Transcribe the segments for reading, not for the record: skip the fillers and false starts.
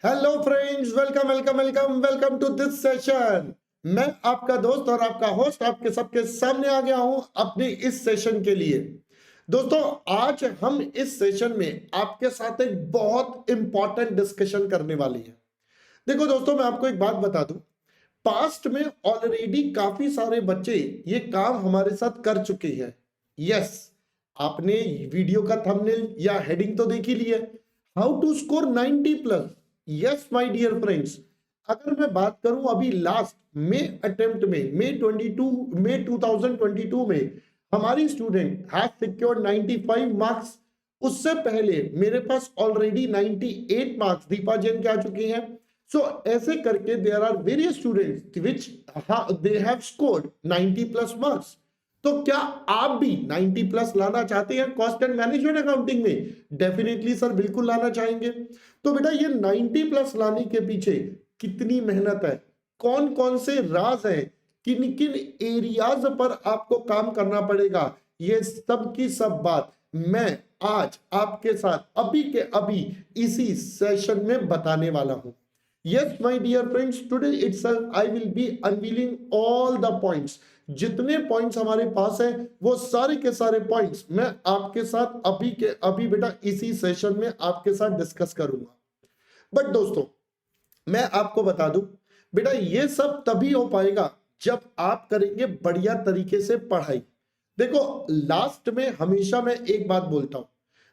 Hello friends, welcome welcome welcome welcome to this session. मैं आपका दोस्त और आपका होस्ट आपके सबके सामने आ गया हूं अपने इस सेशन के लिए। दोस्तों, आज हम इस सेशन में आपके साथ एक बहुत इंपॉर्टेंट डिस्कशन करने वाली है। देखो दोस्तों, मैं आपको एक बात बता दूं। पास्ट में ऑलरेडी काफी सारे बच्चे ये काम हमारे साथ कर चुके हैं। यस, आपने वीडियो का थंबनेल या हेडिंग तो देख ही ली है, how to score 90 plus. Yes my dear friends, अगर मैं बात करूं अभी लास्ट में अटेम्प्ट में मई 2022 में हमारी स्टूडेंट हैज सिक्योर्ड 95 मार्क्स। उससे पहले मेरे पास ऑलरेडी 98 मार्क्स दीपा जैन के आ चुके हैं। सो ऐसे करके there are various students which they have scored 90 plus marks. तो क्या आप भी 90 प्लस लाना चाहते हैं कॉस्ट एंड मैनेजमेंट अकाउंटिंग में? डेफिनेटली सर, बिल्कुल लाना चाहेंगे। तो बेटा, ये 90 प्लस लाने के पीछे कितनी मेहनत है, कौन कौन से राज हैं, किन किन एरियाज पर आपको काम करना पड़ेगा, ये सब की सब बात मैं आज आपके साथ अभी के अभी इसी सेशन में बताने वाला हूं। Yes, my dear friends, today itself I will be unveiling all the points. जितने पॉइंट्स हमारे पास हैं वो सारे के सारे पॉइंट्स मैं आपके साथ अभी के अभी बेटा इसी सेशन में आपके साथ डिस्कस करूंगा। बट दोस्तों, मैं आपको बता दूं बेटा, ये सब तभी हो पाएगा जब आप करेंगे बढ़िया तरीके से पढ़ाई। देखो, लास्ट में हमेशा मैं एक बात बोलता हूं,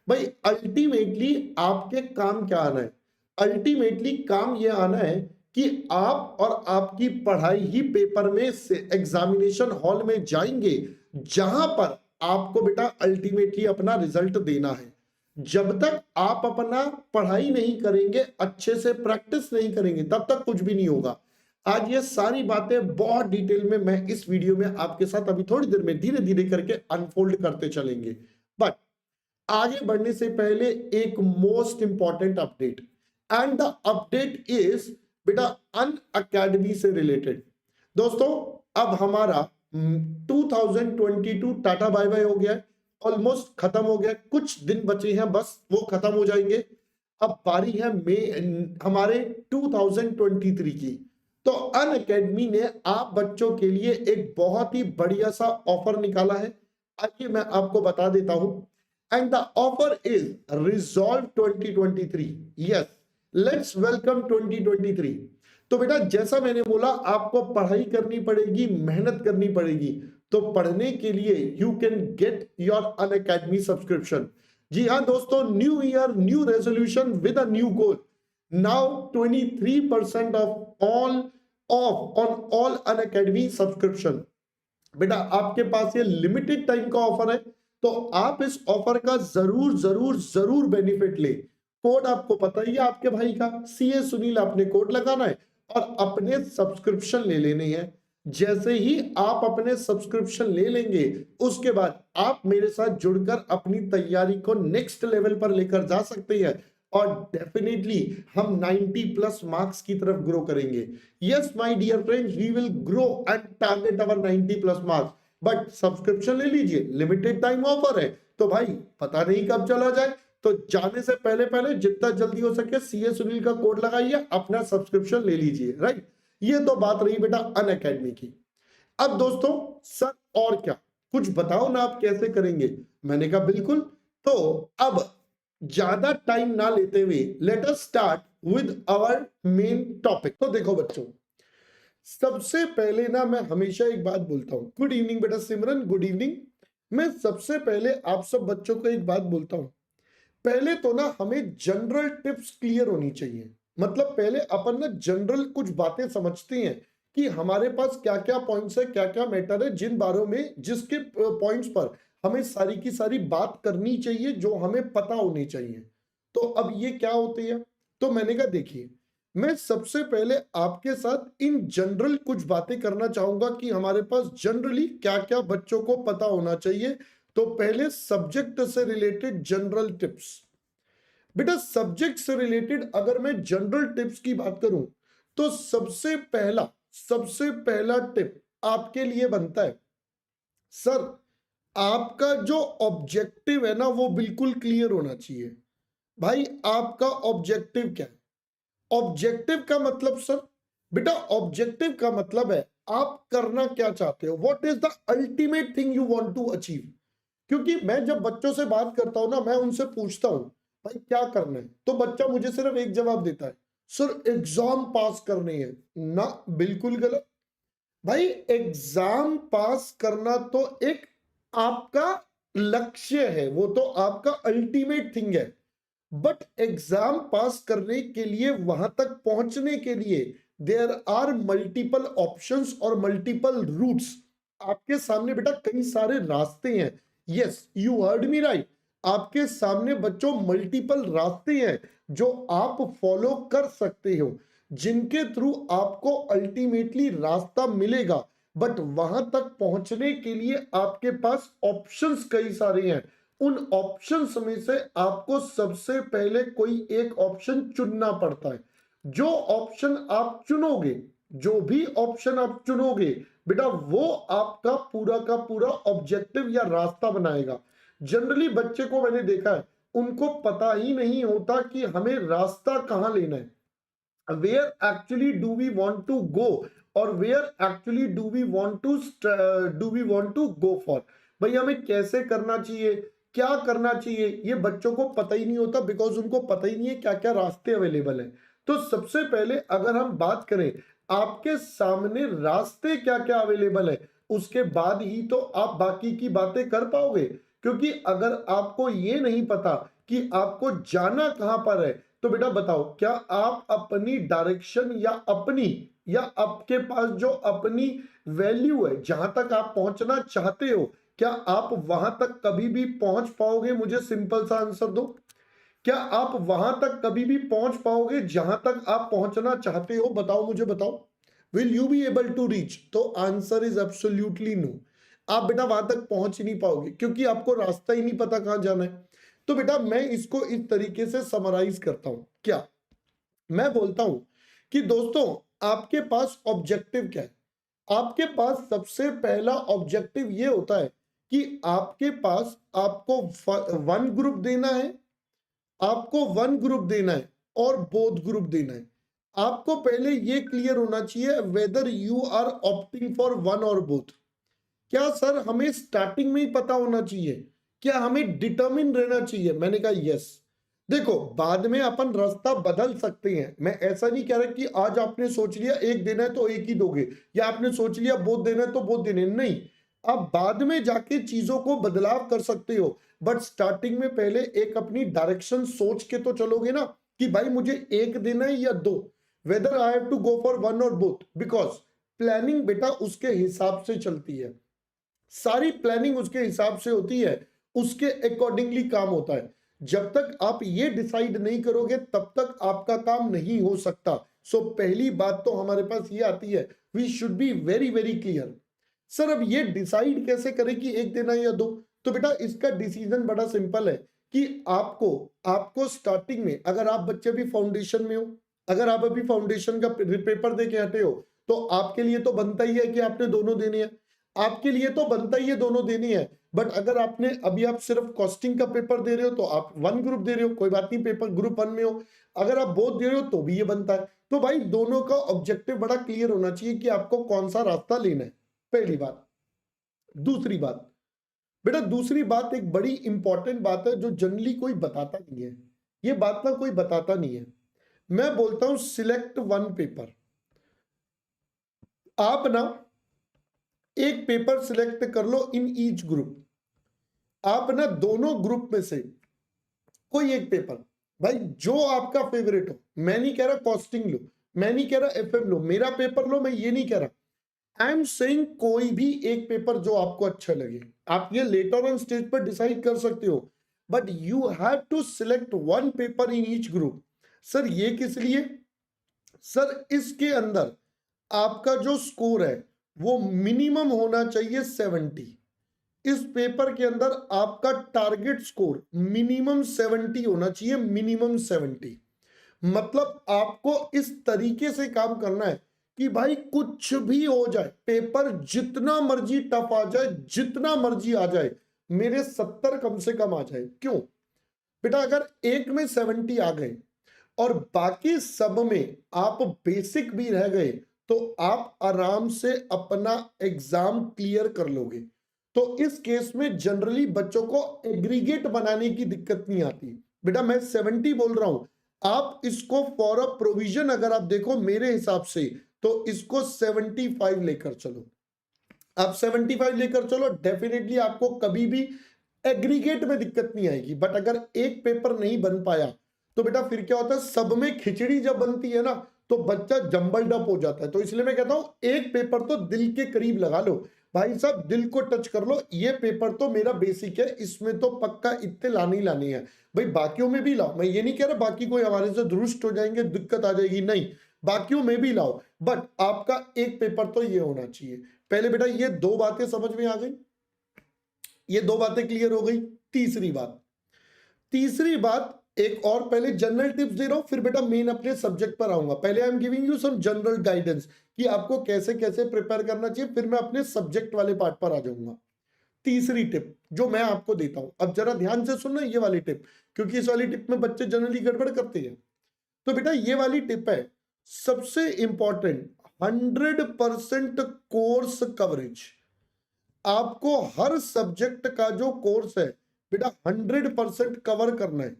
भाई अल्टीमेटली आपके काम क्या आना है? अल्टीमेटली काम ये आना है कि आप और आपकी पढ़ाई ही पेपर में से एग्जामिनेशन हॉल में जाएंगे, जहां पर आपको बेटा अल्टीमेटली अपना रिजल्ट देना है। जब तक आप अपना पढ़ाई नहीं करेंगे, अच्छे से प्रैक्टिस नहीं करेंगे, तब तक कुछ भी नहीं होगा। आज ये सारी बातें बहुत डिटेल में मैं इस वीडियो में आपके साथ अभी थोड़ी देर में धीरे धीरे करके अनफोल्ड करते चलेंगे। बट आगे बढ़ने से पहले एक most important update, and the update is बेटा अन अकेडमी से रिलेटेड। दोस्तों, अब हमारा 2022 टाटा बाय बाय हो गया है, ऑलमोस्ट खत्म हो गया, कुछ दिन बचे हैं बस वो खत्म हो जाएंगे। अब बारी है मई हमारे 2023 की। तो अन अकेडमी ने आप बच्चों के लिए एक बहुत ही बढ़िया सा ऑफर निकाला है। आइए मैं आपको बता देता हूं। And the offer is resolve 2023। Yes, let's welcome 2023। तो बेटा, जैसा मैंने बोला, आपको पढ़ाई करनी पड़ेगी, मेहनत करनी पड़ेगी। तो पढ़ने के लिए you can get your Unacademy subscription. जी हाँ दोस्तों, new year new resolution with a new goal. Now 23% off on all Unacademy subscription. बेटा, आपके पास ये लिमिटेड टाइम का ऑफर है, तो आप इस ऑफर का जरूर जरूर जरूर बेनिफिट ले। कोड आपको पता ही है, आपके भाई का सीए सुनील आपने कोड लगाना है और अपने सब्सक्रिप्शन ले लेने हैं। जैसे ही आप अपने सब्सक्रिप्शन ले लेंगे, उसके बाद आप मेरे साथ जुड़कर अपनी तैयारी को नेक्स्ट लेवल पर लेकर जा सकते हैं और डेफिनेटली हम 90 प्लस मार्क्स की तरफ ग्रो करेंगे। Yes my dear friends, we will grow and target our 90 plus marks. But subscription ले लीजिए, लिमिटेड टाइम ऑफर है, तो भाई पता नहीं कब चला जाए। तो जाने से पहले पहले जितना जल्दी हो सके सीए सुनील का कोड लगाइए, अपना सब्सक्रिप्शन ले लीजिए। राइट, ये तो बात रही बेटा अन अकेडमी की। अब दोस्तों, सर और क्या, कुछ बताओ ना, आप कैसे करेंगे? मैंने कहा बिल्कुल। तो अब ज्यादा टाइम ना लेते हुए let us start with our main topic. तो देखो बच्चों, सबसे पहले ना मैं हमेशा एक बात बोलता हूं। गुड इवनिंग बेटा सिमरन, गुड इवनिंग। मैं सबसे पहले आप सब बच्चों को एक बात बोलता हूं। पहले तो ना हमें जनरल टिप्स क्लियर होनी चाहिए। मतलब पहले अपन ना जनरल कुछ बातें समझते हैं कि हमारे पास क्या क्या पॉइंट्स है, क्या क्या मैटर है, जिन बारों में जिसके पॉइंट्स पर हमें सारी की सारी बात करनी चाहिए, जो हमें पता होनी चाहिए। तो अब ये क्या होती है? तो मैंने कहा देखिए, मैं सबसे पहले आपके साथ इन जनरल कुछ बातें करना चाहूंगा कि हमारे पास जनरली क्या क्या बच्चों को पता होना चाहिए। तो पहले सब्जेक्ट से रिलेटेड जनरल टिप्स। बेटा, सब्जेक्ट से रिलेटेड अगर मैं जनरल टिप्स की बात करूं, तो सबसे पहला टिप आपके लिए बनता है, सर आपका जो ऑब्जेक्टिव है ना वो बिल्कुल क्लियर होना चाहिए। भाई, आपका ऑब्जेक्टिव क्या है? ऑब्जेक्टिव का मतलब सर, बेटा ऑब्जेक्टिव का मतलब है आप करना क्या चाहते हो, what is the ultimate thing you want to achieve. क्योंकि मैं जब बच्चों से बात करता हूं ना, मैं उनसे पूछता हूं भाई क्या करना है, तो बच्चा मुझे सिर्फ एक जवाब देता है, सर एग्जाम पास करने हैं ना। बिल्कुल गलत भाई, एग्जाम पास करना तो एक आपका लक्ष्य है, वो तो आपका अल्टीमेट थिंग है, बट एग्जाम पास करने के लिए, वहां तक पहुंचने के लिए देयर आर मल्टीपल ऑप्शंस और मल्टीपल रूट्स। आपके सामने बेटा कई सारे रास्ते हैं। Yes, you heard me right. आपके सामने बच्चों मल्टीपल रास्ते हैं जो आप फॉलो कर सकते हो, जिनके थ्रू आपको अल्टीमेटली रास्ता मिलेगा। बट वहां तक पहुंचने के लिए आपके पास ऑप्शंस कई सारे हैं। उन ऑप्शंस में से आपको सबसे पहले कोई एक ऑप्शन चुनना पड़ता है। जो ऑप्शन आप चुनोगे, जो भी ऑप्शन आप चुनोगे बेटा, वो आपका पूरा का पूरा ऑब्जेक्टिव या रास्ता बनाएगा। जनरली बच्चे को मैंने देखा है, उनको पता ही नहीं होता कि हमें रास्ता कहां लेना है, where actually do we want to go और where actually do we want to go for। भाई हमें कैसे करना चाहिए, क्या करना चाहिए, ये बच्चों को पता ही नहीं होता, बिकॉज उनको पता ही नहीं है क्या क्या रास्ते अवेलेबल हैं। तो सबसे पहले अगर हम बात करें आपके सामने रास्ते क्या क्या अवेलेबल है, उसके बाद ही तो आप बाकी की बातें कर पाओगे। क्योंकि अगर आपको ये नहीं पता कि आपको जाना कहां पर है, तो बेटा बताओ, क्या आप अपनी डायरेक्शन या आपके पास जो अपनी वैल्यू है, जहां तक आप पहुंचना चाहते हो, क्या आप वहां तक कभी भी पहुंच पाओगे? मुझे सिंपल सा आंसर दो। क्या आप वहां तक कभी भी पहुंच पाओगे जहां तक आप पहुंचना चाहते हो? बताओ, मुझे बताओ, will you be able to reach? तो आंसर इज एब्सोल्युटली नो। आप बेटा वहां तक पहुंच ही नहीं पाओगे, क्योंकि आपको रास्ता ही नहीं पता कहां जाना है। तो बेटा मैं इसको इस तरीके से समराइज करता हूं। क्या मैं बोलता हूं कि दोस्तों, आपके पास ऑब्जेक्टिव क्या है? आपके पास सबसे पहला ऑब्जेक्टिव ये होता है कि आपके पास आपको वन ग्रुप देना है, आपको वन ग्रुप देना है और बोथ ग्रुप देना है। आपको पहले ये क्लियर होना चाहिए whether you are opting for one or both. क्या सर हमें स्टार्टिंग में ही पता होना चाहिए? क्या हमें डिटर्मिन रहना चाहिए? मैंने कहा यस। देखो, बाद में अपन रास्ता बदल सकते हैं। मैं ऐसा नहीं कह रहा कि आज आपने सोच लिया एक देना है तो एक ही दोगे, या आपने सोच लिया बोथ देना है तो बोथ देने, नहीं। आप बाद में जाके चीजों को बदलाव कर सकते हो, बट स्टार्टिंग में पहले एक अपनी डायरेक्शन सोच के तो चलोगे ना, कि भाई मुझे एक देना है या दो, whether I have to go for one or both. Because planning बेटा उसके हिसाब से चलती है, सारी प्लानिंग उसके हिसाब से होती है, उसके अकॉर्डिंगली काम होता है। जब तक आप ये डिसाइड नहीं करोगे तब तक आपका काम नहीं हो सकता। सो पहली बात तो हमारे पास ये आती है, we should be very very clear. Sir अब ये डिसाइड कैसे करें कि एक देना या दो? तो बेटा इसका डिसीजन बड़ा सिंपल है कि आपको आपको स्टार्टिंग में, अगर आप बच्चे भी फाउंडेशन में हो, अगर आप अभी फाउंडेशन का पेपर दे के हटे हो, तो आपके लिए तो बनता ही है कि आपने दोनों देने हैं, आपके लिए तो बनता ही है दोनों देनी है। बट अगर आपने अभी आप सिर्फ कॉस्टिंग का पेपर दे रहे हो तो आप वन ग्रुप दे रहे हो, कोई बात नहीं, पेपर ग्रुप वन में हो। अगर आप बोथ दे रहे हो तो भी ये बनता है। तो भाई दोनों का ऑब्जेक्टिव बड़ा क्लियर होना चाहिए कि आपको कौन सा रास्ता लेना है, पहली बात। दूसरी बात बेटा, दूसरी बात एक बड़ी इंपॉर्टेंट बात है जो जनरली कोई बताता नहीं है। ये बात ना कोई बताता नहीं है। मैं बोलता हूं सिलेक्ट वन पेपर। आप ना एक पेपर सिलेक्ट कर लो इन ईच ग्रुप। आप ना दोनों ग्रुप में से कोई एक पेपर, भाई जो आपका फेवरेट हो। मैं नहीं कह रहा कॉस्टिंग लो, मैं नहीं कह रहा एफएम लो, मेरा पेपर लो, मैं ये नहीं कह रहा। आई एम सेइंग कोई भी एक पेपर जो आपको अच्छा लगे। आप ये लेटर ऑन स्टेज पर डिसाइड कर सकते हो, but you have to select one paper in each group. Sir ये किस लिए? सर इसके अंदर आपका जो स्कोर है वो मिनिमम होना चाहिए 70। इस पेपर के अंदर आपका टारगेट स्कोर मिनिमम 70 होना चाहिए, मिनिमम 70। मतलब आपको इस तरीके से काम करना है कि भाई कुछ भी हो जाए, पेपर जितना मर्जी टफ आ जाए, जितना मर्जी आ जाए, मेरे 70 कम से कम आ जाए। क्यों बेटा? अगर एक में 70 आ गए और बाकी सब में आप बेसिक भी रह गए तो आप आराम से अपना एग्जाम क्लियर कर लोगे। तो इस केस में जनरली बच्चों को एग्रीगेट बनाने की दिक्कत नहीं आती। बेटा मैं 70 बोल रहा हूं, आप इसको फॉर अ प्रोविजन अगर आप देखो मेरे हिसाब से तो इसको 75 लेकर चलो। आप 75 लेकर चलो, डेफिनेटली आपको कभी भी एग्रीगेट में दिक्कत नहीं आएगी। बट अगर एक पेपर नहीं बन पाया तो बेटा फिर क्या होता है, सब में खिचड़ी जब बनती है ना तो बच्चा जंबल्ड अप हो जाता है। तो इसलिए मैं कहता हूं एक पेपर तो दिल के करीब लगा लो भाई साहब, दिल को टच कर लो। ये पेपर तो मेरा बेसिक है, इसमें तो पक्का इतने लाने ही लाने हैं भाई, बाकियों में भी लाओ। मैं ये नहीं कह रहा बाकी कोई हमारे से दुरुस्त हो जाएंगे दिक्कत आ जाएगी, नहीं, बाकियों में भी लाओ, बट आपका एक पेपर तो ये होना चाहिए। पहले बेटा ये दो बातें समझ में आ गई, ये दो बातें क्लियर हो गई। तीसरी बात एक और, पहले जनरल टिप्स दे रहा हूं फिर बेटा मेन अपने सब्जेक्ट पर आऊंगा। पहले I am giving you some general guidance कि आपको कैसे कैसे प्रिपेयर करना चाहिए, फिर मैं अपने सब्जेक्ट वाले पार्ट पर आ जाऊंगा। तीसरी टिप जो मैं आपको देता हूं, अब जरा ध्यान से सुनना ये वाली टिप, क्योंकि इस वाली टिप में बच्चे जनरली गड़बड़ करते हैं। तो बेटा ये वाली टिप है सबसे इंपॉर्टेंट, 100% कोर्स कवरेज। आपको हर सब्जेक्ट का जो कोर्स है बेटा 100% कवर करना है।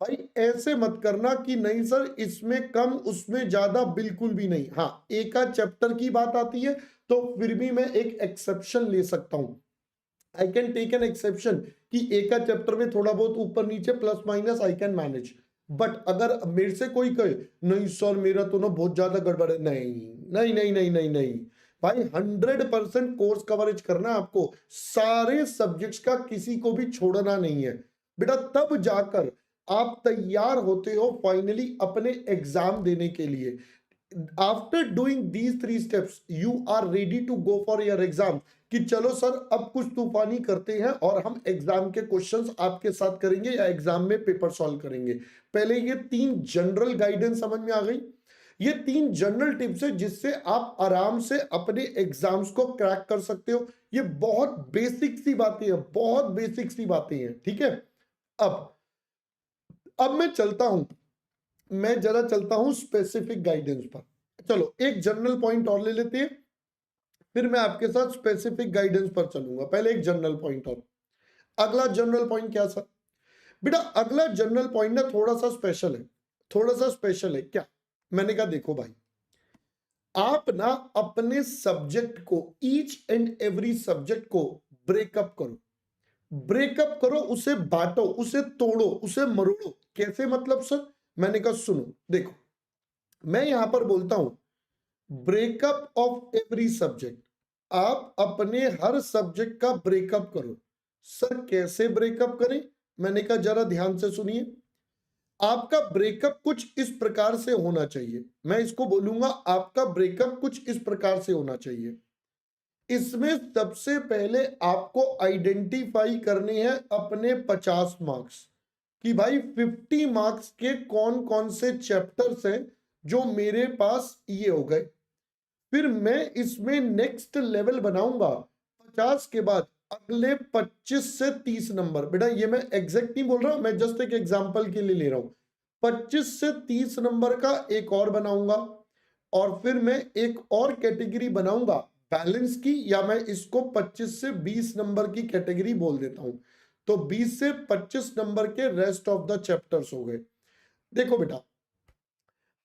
भाई ऐसे मत करना कि नहीं सर इसमें कम उसमें ज्यादा, बिल्कुल भी नहीं। हाँ एक आध चैप्टर की बात आती है तो फिर भी मैं एक एक्सेप्शन ले सकता हूं, I can take an exception कि एक आध चैप्टर में थोड़ा बहुत ऊपर नीचे plus minus I can manage. But अगर मेरे से कोई कहे नहीं सर मेरा तो ना बहुत ज्यादा गड़बड़ है, नहीं नहीं नहीं नहीं नहीं नहीं भाई, 100% कोर्स कवरेज करना है आपको, सारे सब्जेक्ट्स का किसी को भी छोड़ना नहीं है बेटा, तब जाकर आप तैयार होते हो फाइनली अपने एग्जाम देने के लिए। After doing these 3 steps you are ready to go for your exam, कि चलो सर अब कुछ तूफानी करते हैं और हम एग्जाम के क्वेश्चंस आपके साथ करेंगे या एग्जाम में पेपर सॉल्व करेंगे। पहले ये 3 जनरल गाइडेंस समझ में आ गई, ये 3 जनरल टिप्स है जिससे आप आराम से अपने एग्जाम्स को क्रैक कर सकते हो। ये बहुत बेसिक सी बातें हैं, बहुत बेसिक सी बातें हैं, ठीक है। अब मैं चलता हूं, मैं जरा चलता हूं स्पेसिफिक गाइडेंस पर। चलो एक जनरल पॉइंट और ले लेते हैं, फिर मैं आपके साथ स्पेसिफिक गाइडेंस पर चलूंगा। पहले एक जनरल पॉइंट और, अगला जनरल पॉइंट क्या सर? बेटा अगला जनरल पॉइंट ना थोड़ा सा स्पेशल है, थोड़ा सा स्पेशल है। क्या? मैंने कहा देखो भाई, आप ना अपने सब्जेक्ट को, ईच एंड एवरी सब्जेक्ट को ब्रेकअप करो, ब्रेकअप करो, उसे बांटो, उसे तोड़ो, उसे मरोड़ो। कैसे मतलब सर? मैंने कहा सुनो, देखो मैं यहां पर बोलता हूं ब्रेकअप ऑफ एवरी सब्जेक्ट, आप अपने हर सब्जेक्ट का ब्रेकअप करो। सर कैसे ब्रेकअप करें? मैंने कहा जरा ध्यान से सुनिए, आपका ब्रेकअप कुछ इस प्रकार से होना चाहिए। मैं इसको बोलूंगा आपका ब्रेकअप कुछ इस प्रकार से होना चाहिए। इसमें सबसे पहले आपको आइडेंटिफाई करने हैं अपने 50 मार्क्स, कि भाई 50 मार्क्स के कौन कौन से चैप्टर्स हैं जो मेरे पास ये हो गए। फिर मैं इसमें नेक्स्ट लेवल बनाऊंगा 50 के बाद अगले 25 से 30 नंबर। बेटा ये मैं एग्जैक्ट नहीं बोल रहा, मैं जस्ट एक एग्जांपल के लिए ले रहा हूं। 25 से 30 नंबर का एक और बनाऊंगा, और फिर मैं एक और कैटेगरी बनाऊंगा बैलेंस की, या मैं इसको 25 से 20 नंबर की कैटेगरी बोल देता हूं। तो 20 से 25 नंबर के रेस्ट ऑफ द चैप्टर्स हो गए। देखो बेटा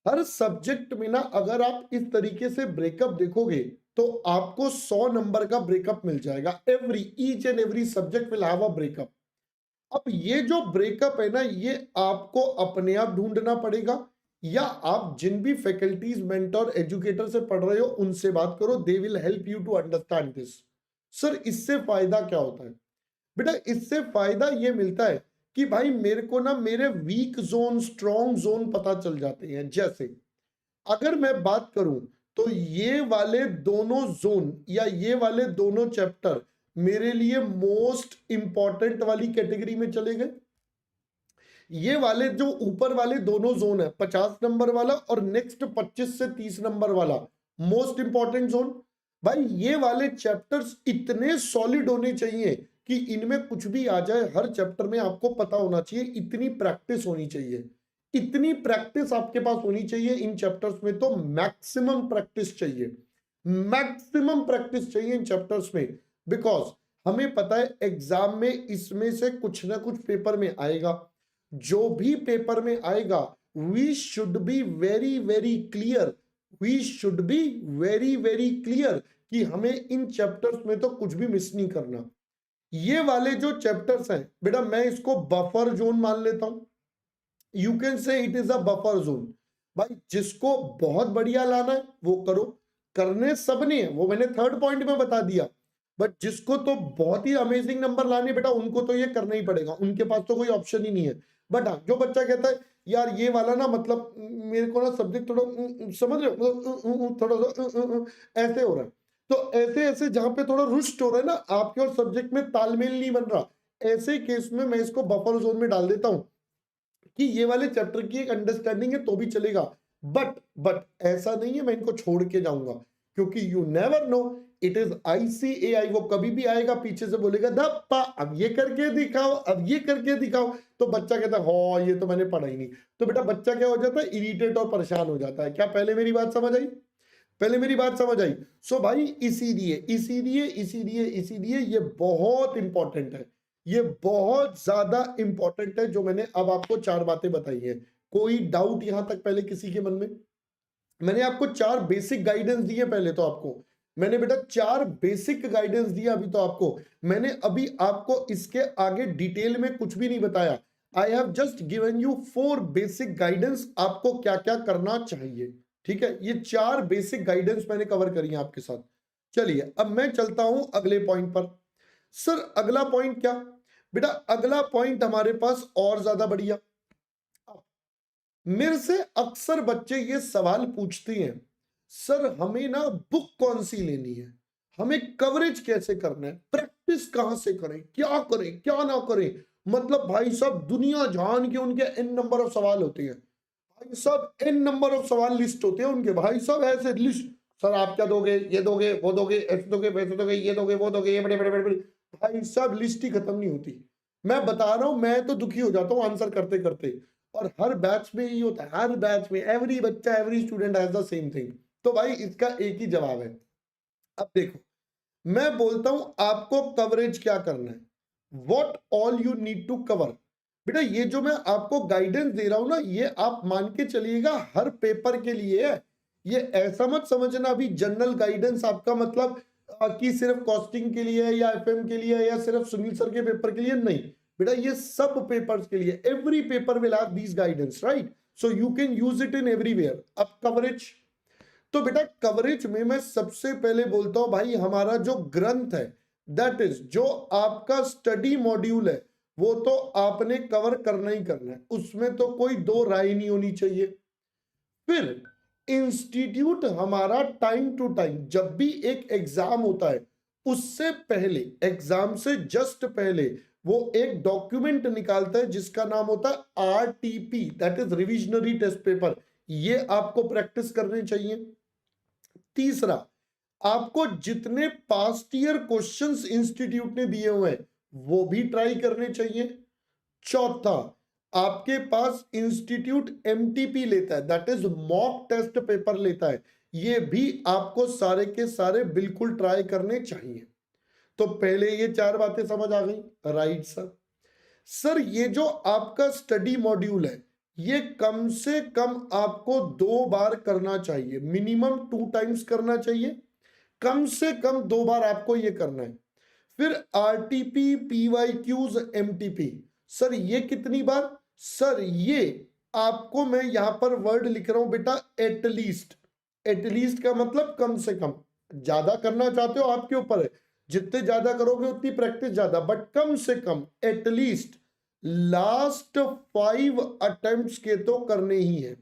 हर सब्जेक्ट में ना अगर आप इस तरीके से ब्रेकअप देखोगे तो आपको 100 नंबर का ब्रेकअप मिल जाएगा। Each and every subject will have a breakup. अब ये जो ब्रेकअप है ना, ये आपको अपने आप ढूंढना पड़ेगा, या आप जिन भी फैकल्टीज मेंटर एजुकेटर से पढ़ रहे हो उनसे बात करो, they will help you to understand this. Sir इससे फायदा क्या होता है? बेटा इससे फायदा ये मिलता है कि भाई मेरे को ना मेरे वीक जोन स्ट्रॉन्ग जोन पता चल जाते हैं। जैसे अगर मैं बात करूं तो ये वाले दोनों जोन या ये वाले दोनों चैप्टर मेरे लिए मोस्ट इंपॉर्टेंट वाली कैटेगरी में चले गए। ये वाले जो ऊपर वाले दोनों जोन है 50 नंबर वाला और नेक्स्ट 25 से 30 नंबर वाला मोस्ट इंपॉर्टेंट जोन, भाई ये वाले चैप्टर्स इतने सॉलिड होने चाहिए कि इनमें कुछ भी आ जाए हर चैप्टर में आपको पता होना चाहिए, इतनी प्रैक्टिस होनी चाहिए। इतनी प्रैक्टिस आपके पास होनी चाहिए इन चैप्टर्स में, तो मैक्सिमम प्रैक्टिस चाहिए, मैक्सिमम प्रैक्टिस चाहिए इन चैप्टर्स में, बिकॉज हमें पता है एग्जाम में इसमें से कुछ ना कुछ पेपर में आएगा। जो भी पेपर में आएगा we should be very very clear, we should be very very clear कि हमें इन चैप्टर्स में तो कुछ भी मिस नहीं करना। ये वाले जो चैप्टर्स हैं बेटा, मैं इसको बफर जोन मान लेता हूं, you can say it is a buffer zone. भाई जिसको बहुत बढ़िया लाना है वो करो, करने सब नहीं है, वो मैंने थर्ड पॉइंट में बता दिया, बट जिसको तो बहुत ही अमेजिंग नंबर लाने बेटा उनको तो ये करना ही पड़ेगा, उनके पास तो कोई ऑप्शन ही नहीं है। बट हाँ, जो बच्चा कहता है यार ये वाला ना मतलब मेरे को ना सब्जेक्ट थोड़ा समझ रहे हो थोड़ा सा ऐसे हो रहा है, तो ऐसे ऐसे जहां पे थोड़ा रुष्ट हो रहा है ना आपके और सब्जेक्ट में तालमेल नहीं बन रहा, ऐसे केस में मैं इसको बफर जोन में डाल देता हूं कि ये वाले चैप्टर की एक अंडरस्टैंडिंग है तो भी चलेगा, बट ऐसा नहीं है मैं इनको छोड़ के जाऊंगा, क्योंकि you never know, it is ICAI, वो कभी भी आएगा पीछे से बोलेगा धप्पा अब ये करके दिखाओ, अब ये करके दिखाओ, तो बच्चा कहता है हाँ ये तो मैंने पढ़ा ही नहीं, तो बेटा बच्चा क्या हो जाता है, इरिटेट और परेशान हो जाता है। क्या पहले मेरी बात समझ आई? पहले मेरी बात समझ आई? सो भाई इसीलिए इसीलिए इसीलिए इसीलिए ये बहुत इंपॉर्टेंट है, ये बहुत ज्यादा इंपॉर्टेंट है जो मैंने अब आपको 4 बातें बताई हैं। कोई डाउट यहां तक पहले किसी के मन में? मैंने आपको 4 बेसिक गाइडेंस दिए, पहले तो आपको मैंने बेटा 4 बेसिक गाइडेंस दिया, अभी तो आपको मैंने अभी आपको इसके आगे डिटेल में कुछ भी नहीं बताया। I have just given you 4 basic guidance, आपको क्या क्या करना चाहिए। ठीक है, ये 4 बेसिक गाइडेंस मैंने कवर करी है आपके साथ। चलिए अब मैं चलता हूं अगले पॉइंट पर। सर अगला पॉइंट क्या? बेटा अगला पॉइंट हमारे पास और ज्यादा बढ़िया। मेरे से अक्सर बच्चे ये सवाल पूछते हैं, सर हमें ना बुक कौन सी लेनी है, हमें कवरेज कैसे करना है, प्रैक्टिस कहां से करें, क्या करें क्या ना करें। मतलब भाई साहब दुनिया जान के उनके n नंबर ऑफ सवाल होते हैं, भाई साहब n नंबर ऑफ सवाल लिस्ट होते हैं उनके, भाई साहब ऐसे लिस्ट, सर आप क्या दोगे, ये दोगे वो दोगे, ऐसे दोगे वैसे दोगे, ये दोगे वो दोगे, ये बड़े बड़े बड़े बड़े, भाई साहब लिस्ट ही खत्म नहीं होती। मैं बता रहा हूं, मैं तो दुखी हो जाता हूं आंसर करते करते, और हर बैच में यही होता है, हर बैच में एवरी बच्चा every student has the same thing. तो भाई इसका एक ही जवाब है। अब देखो मैं बोलता हूं आपको कवरेज क्या करना है, what all you need to cover. बेटा ये जो मैं आपको गाइडेंस दे रहा हूं ना, ये आप मान के चलिएगा हर पेपर के लिए है। ये ऐसा मत समझना अभी जनरल गाइडेंस आपका मतलब कि सिर्फ कॉस्टिंग के लिए या FM के लिए या सिर्फ सुनील सर के पेपर के लिए, नहीं बेटा ये सब पेपर्स के लिए, every paper will have these guidance, right? So you can use it in everywhere. अब कवरेज, तो बेटा कवरेज में मैं सबसे पहले बोलता हूं भाई हमारा जो ग्रंथ है, दैट इज जो आपका स्टडी मॉड्यूल है, वो तो आपने कवर करना ही करना है, उसमें तो कोई दो राय नहीं होनी चाहिए। फिर इंस्टीट्यूट हमारा टाइम टू टाइम जब भी एक एग्जाम होता है उससे पहले, एग्जाम से जस्ट पहले वो एक डॉक्यूमेंट निकालता है जिसका नाम होता है RTP, that is revisionary test paper. ये आपको प्रैक्टिस करनी चाहिए। तीसरा, आपको जितने पास्ट ईयर क्वेश्चंस इंस्टीट्यूट ने दिए हुए हैं वो भी ट्राई करने चाहिए। चौथा, आपके पास इंस्टीट्यूट MTP लेता है, that is mock test paper लेता है, ये भी आपको सारे के सारे बिल्कुल ट्राई करने चाहिए। तो पहले ये 4 बातें समझ आ गई, राइट सर? सर ये जो आपका स्टडी मॉड्यूल है ये कम से कम आपको 2 बार करना चाहिए, मिनिमम 2 टाइम्स करना चाहिए, कम से कम 2 बार आपको ये करना है। फिर RTP, PYQs, MTP, सर ये कितनी बार? सर ये आपको मैं यहां पर वर्ड लिख रहा हूं बेटा एटलीस्ट, एटलीस्ट का मतलब कम से कम, ज्यादा करना चाहते हो आपके ऊपर है, जितने ज्यादा करोगे उतनी प्रैक्टिस ज्यादा, बट कम से कम एटलीस्ट लास्ट 5 अटेम्प्ट्स के तो करने ही है,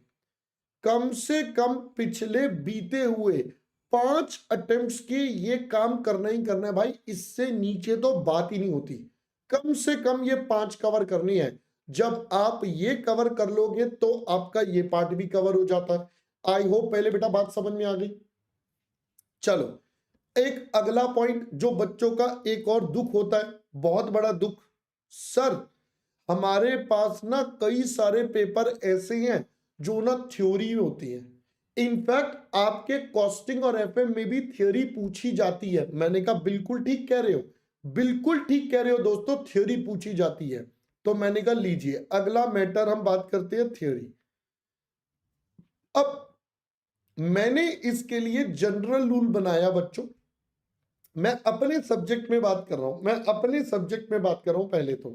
कम से कम पिछले बीते हुए 5 अटेम्प्ट्स के ये काम करना ही करना है भाई, इससे नीचे तो बात ही नहीं होती। कम से कम ये 5 कवर करनी है, जब आप ये कवर कर लोगे तो आपका ये पार्ट भी कवर हो जाता है। आई होप पहले बेटा बात समझ में आ गई। चलो एक अगला पॉइंट जो बच्चों का एक और दुख होता है, बहुत बड़ा दुख, सर हमारे पास ना कई सारे पेपर ऐसे हैं जो ना थ्योरी में होती हैं। इनफैक्ट आपके कॉस्टिंग और एफएम में भी थ्योरी पूछी जाती है। मैंने कहा बिल्कुल ठीक कह रहे हो, बिल्कुल ठीक कह रहे हो दोस्तों, थ्योरी पूछी जाती है। तो मैंने कहा लीजिए अगला मैटर हम बात करते हैं थ्योरी। अब मैंने इसके लिए जनरल रूल बनाया बच्चों। मैं अपने सब्जेक्ट में बात कर रहा हूं, मैं अपने सब्जेक्ट में बात कर रहा हूं। पहले तो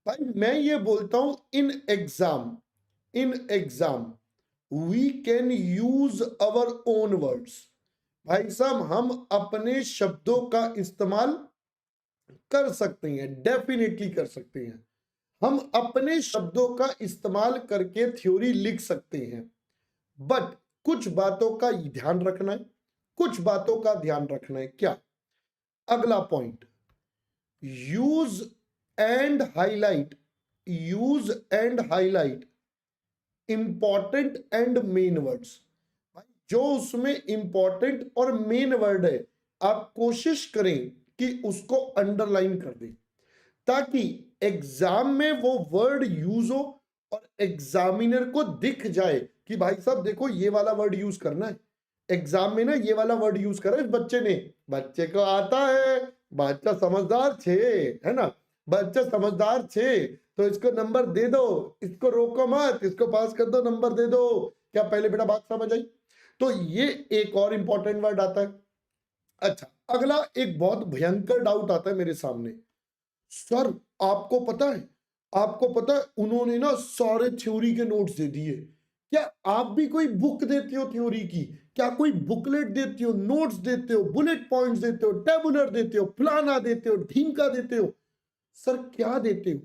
भाई मैं ये बोलता हूं in exam we can use our own words. भाई साहब हम अपने शब्दों का इस्तेमाल कर सकते हैं, डेफिनेटली कर सकते हैं। हम अपने शब्दों का इस्तेमाल करके थ्योरी लिख सकते हैं, बट कुछ बातों का ध्यान रखना है, कुछ बातों का ध्यान रखना है। क्या? अगला point, use and highlight, use and highlight important and main words. जो उसमें इंपॉर्टेंट और मेन वर्ड है आप कोशिश करें कि उसको अंडरलाइन कर दें, ताकि एग्जाम में वो वर्ड यूज हो और एग्जामिनर को दिख जाए कि भाई साहब देखो ये वाला वर्ड यूज करना है एग्जाम में ना, ये वाला वर्ड यूज करा इस बच्चे ने, बच्चे को आता है, बच्चा समझदार छे, है ना, बच्चा समझदार छे, तो इसको नंबर दे दो, इसको रोको मत, इसको पास कर दो, नंबर दे दो। क्या पहले बेटा बात समझ आई? तो ये एक और इंपॉर्टेंट वर्ड आता है। अच्छा, अगला एक बहुत भयंकर डाउट आता है मेरे सामने, सर आपको पता है, आपको पता है उन्होंने ना सारे थ्योरी के नोट्स दे दिए, क्या आप भी कोई बुक देते हो थ्योरी की? क्या कोई बुकलेट देते हो, नोट्स देते हो, बुलेट पॉइंट्स देते हो, टेबुलर देते हो, फलाना देते हो, ढीमका देते हो? सर क्या देते हो?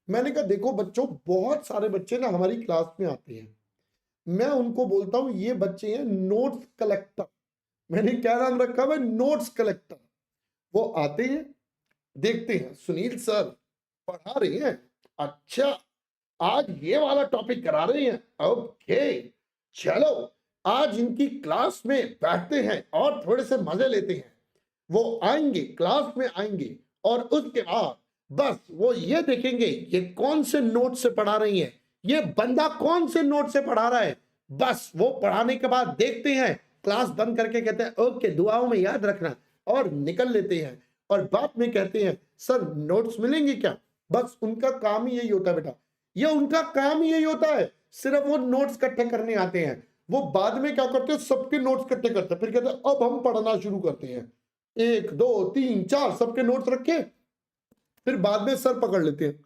मैंने कहा देखो बच्चों, बहुत सारे बच्चे ना हमारी क्लास में आते हैं, मैं उनको बोलता हूं ये बच्चे हैं नोट्स कलेक्टर। मैंने क्या नाम रखा है? Notes collector. वो आते हैं, देखते हैं सुनील सर पढ़ा रहे हैं, अच्छा आज ये वाला टॉपिक करा रहे हैं, ओके चलो आज इनकी क्लास में बैठते हैं और थोड़े से मजे लेते हैं। वो आएंगे, क्लास में आएंगे और उसके बाद बस वो ये देखेंगे ये कौन से नोट से पढ़ा रही है, ये बंदा कौन से नोट से पढ़ा रहा है। बस वो पढ़ाने के बाद देखते हैं, क्लास बंद करके कहते हैं ओके दुआओं में याद रखना, और निकल लेते हैं। और बाद में कहते हैं सर नोट्स मिलेंगे क्या? बस उनका काम ही यही होता है बेटा, ये उनका काम ही यही होता है, सिर्फ वो नोट्स इकट्ठे करने आते हैं। वो बाद में क्या करते हैं, सबके नोट्स इकट्ठे करते हैं, फिर कहते हैं अब हम पढ़ना शुरू करते हैं, 1 2 3 4 सबके नोट्स रखे, फिर बाद में सर पकड़ लेते हैं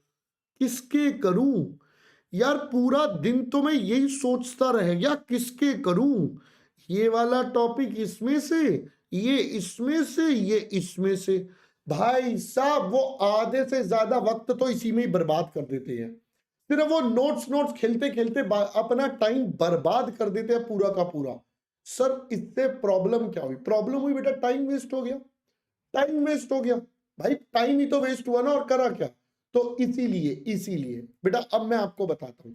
किसके करूं यार, पूरा दिन तो मैं यही सोचता रह गया किसके करूं, ये वाला टॉपिक इसमें से, ये इसमें से, ये इसमें से। भाई साहब वो आधे से ज्यादा वक्त तो इसी में ही बर्बाद कर देते हैं, सिर्फ वो नोट्स नोट्स खेलते खेलते अपना टाइम बर्बाद कर देते हैं पूरा का पूरा। सर इससे प्रॉब्लम क्या हुई? प्रॉब्लम हुई बेटा टाइम वेस्ट हो गया, टाइम वेस्ट हो गया। भाई टाइम ही तो वेस्ट हुआ ना, और करा क्या? तो इसीलिए बेटा अब मैं आपको बताता हूं,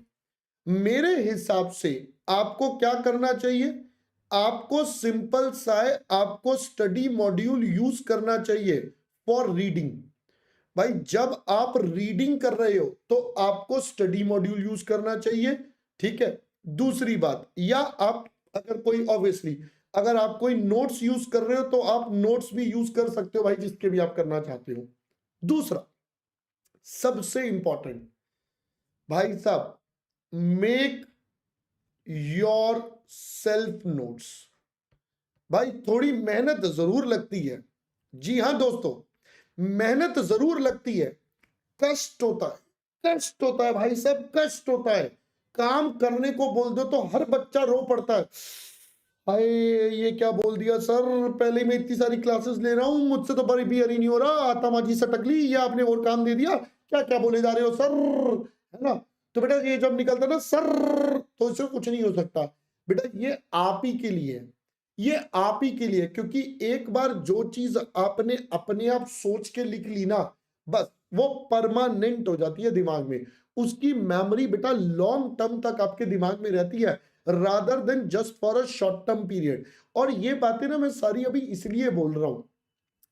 मेरे हिसाब से आपको क्या करना चाहिए, आपको सिंपल सा है, आपको स्टडी मॉड्यूल यूज करना चाहिए फॉर रीडिंग। भाई जब आप रीडिंग कर रहे हो तो आपको स्टडी मॉड्यूल यूज करना चाहिए, ठीक है। दूसरी बात, या आप अगर कोई ऑब्वियसली अगर आप कोई नोट्स यूज कर रहे हो तो आप नोट्स भी यूज कर सकते हो भाई, जिसके भी आप करना चाहते हो। दूसरा सबसे इंपॉर्टेंट भाई साहब, मेक योर सेल्फ नोट्स। भाई थोड़ी मेहनत जरूर लगती है, जी हां दोस्तों मेहनत जरूर लगती है, कष्ट होता है, कष्ट होता है भाई साहब, कष्ट होता है। काम करने को बोल दो तो हर बच्चा रो पड़ता है, हाय ये क्या बोल दिया सर, पहले मैं इतनी सारी क्लासेस ले रहा हूं, मुझसे तो बड़ी बियर ही नहीं हो रहा, आतामाजी सटकली, ये आपने और काम दे दिया, क्या क्या बोले जा रहे हो सर, है ना। तो बेटा ये जब निकलता ना सर, तो इससे कुछ नहीं हो सकता बेटा, ये आप ही के लिए, ये आप ही के लिए, क्योंकि एक बार जो चीज आपने अपने आप सोच के लिख ली ना, बस वो परमानेंट हो जाती है दिमाग में, उसकी मेमोरी बेटा लॉन्ग टर्म तक आपके दिमाग में रहती है, rather than just for a short term period. और ये बातें ना मैं सारी अभी इसलिए बोल रहा हूं,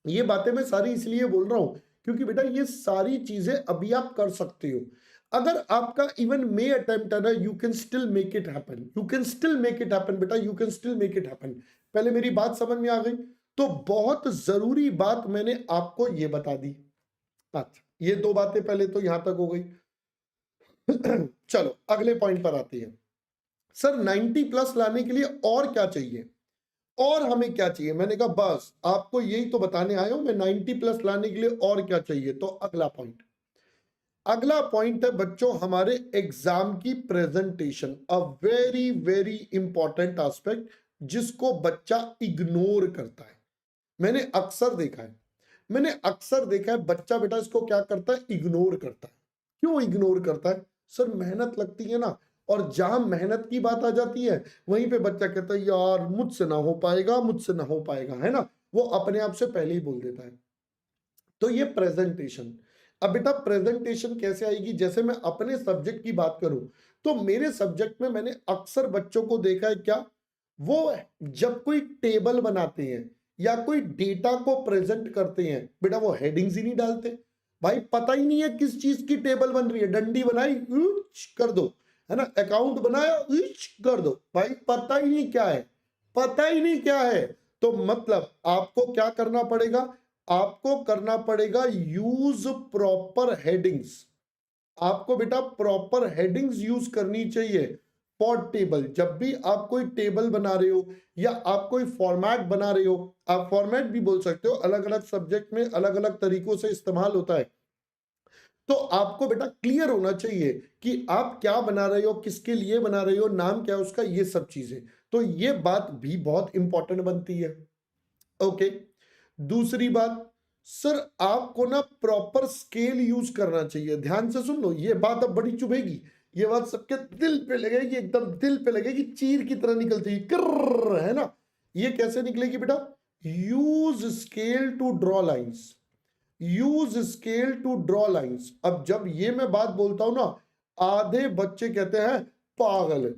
ये बातें मैं सारी इसलिए बोल रहा हूं क्योंकि बेटा ये सारी चीजें अभी आप कर सकते हो। अगर आपका इवन मे अटेम्प्ट है ना, you can still make it happen, you can still make it happen बेटा, you can still make it happen. पहले मेरी बात समझ में आ गई? तो बहुत जरूरी बात मैंने आपको ये बता दी। अच्छा, ये दो बातें पहले तो यहां तक हो गई। चलो अगले पॉइंट पर आते हैं। सर 90 प्लस लाने के लिए और क्या चाहिए, और हमें क्या चाहिए? मैंने कहा बस आपको यही तो बताने आया हूं मैं, 90 प्लस लाने के लिए और क्या चाहिए। तो अगला पॉइंट है बच्चों हमारे एग्जाम की presentation, a very very important aspect जिसको बच्चा इग्नोर करता है। मैंने अक्सर देखा है बच्चा बेटा इसको क्या करता है, इग्नोर करता है। क्यों इग्नोर करता है? सर मेहनत लगती है ना, और जहां मेहनत की बात आ जाती है वहीं पे बच्चा कहता है यार मुझसे ना हो पाएगा, मुझसे ना हो पाएगा, है ना, वो अपने आप से पहले ही बोल देता है। तो ये प्रेजेंटेशन, अब बेटा प्रेजेंटेशन कैसे आएगी? जैसे मैं अपने सब्जेक्ट की बात करूं तो मेरे सब्जेक्ट में मैंने अक्सर बच्चों को देखा है क्या, वो जब कोई टेबल बनाते हैं या कोई डेटा को प्रेजेंट करते हैं बेटा वो हेडिंग्स ही नहीं डालते। भाई पता ही नहीं है किस चीज की टेबल बन रही है, डंडी बनाई उच कर दो, है ना, अकाउंट बनाया उच कर दो, भाई पता ही नहीं क्या है, पता ही नहीं क्या है। तो मतलब आपको क्या करना पड़ेगा, आपको करना पड़ेगा यूज प्रॉपर हेडिंग्स। आपको बेटा प्रॉपर हेडिंग्स यूज करनी चाहिए फॉर टेबल। जब भी आप कोई टेबल बना रहे हो या आप कोई फॉर्मेट बना रहे हो, आप फॉर्मेट भी बोल सकते हो, अलग अलग सब्जेक्ट में अलग अलग तरीकों से इस्तेमाल होता है। तो आपको बेटा क्लियर होना चाहिए कि आप क्या बना रहे हो, किसके लिए बना रहे हो, नाम क्या है उसका, ये सब चीजें। तो ये बात भी बहुत इंपॉर्टेंट बनती है। ओके, दूसरी बात, सर आपको ना प्रॉपर स्केल यूज करना चाहिए। ध्यान से सुन लो, ये बात अब बड़ी चुभेगी, ये बात सबके दिल पे लगेगी, एकदम दिल पे लगेगी, चीर की तरह निकलती है, कर्र, है ना। ये कैसे निकलेगी बेटा? Use scale to draw lines, use scale to draw lines. अब जब ये मैं बात बोलता हूं ना, आधे बच्चे कहते हैं पागल है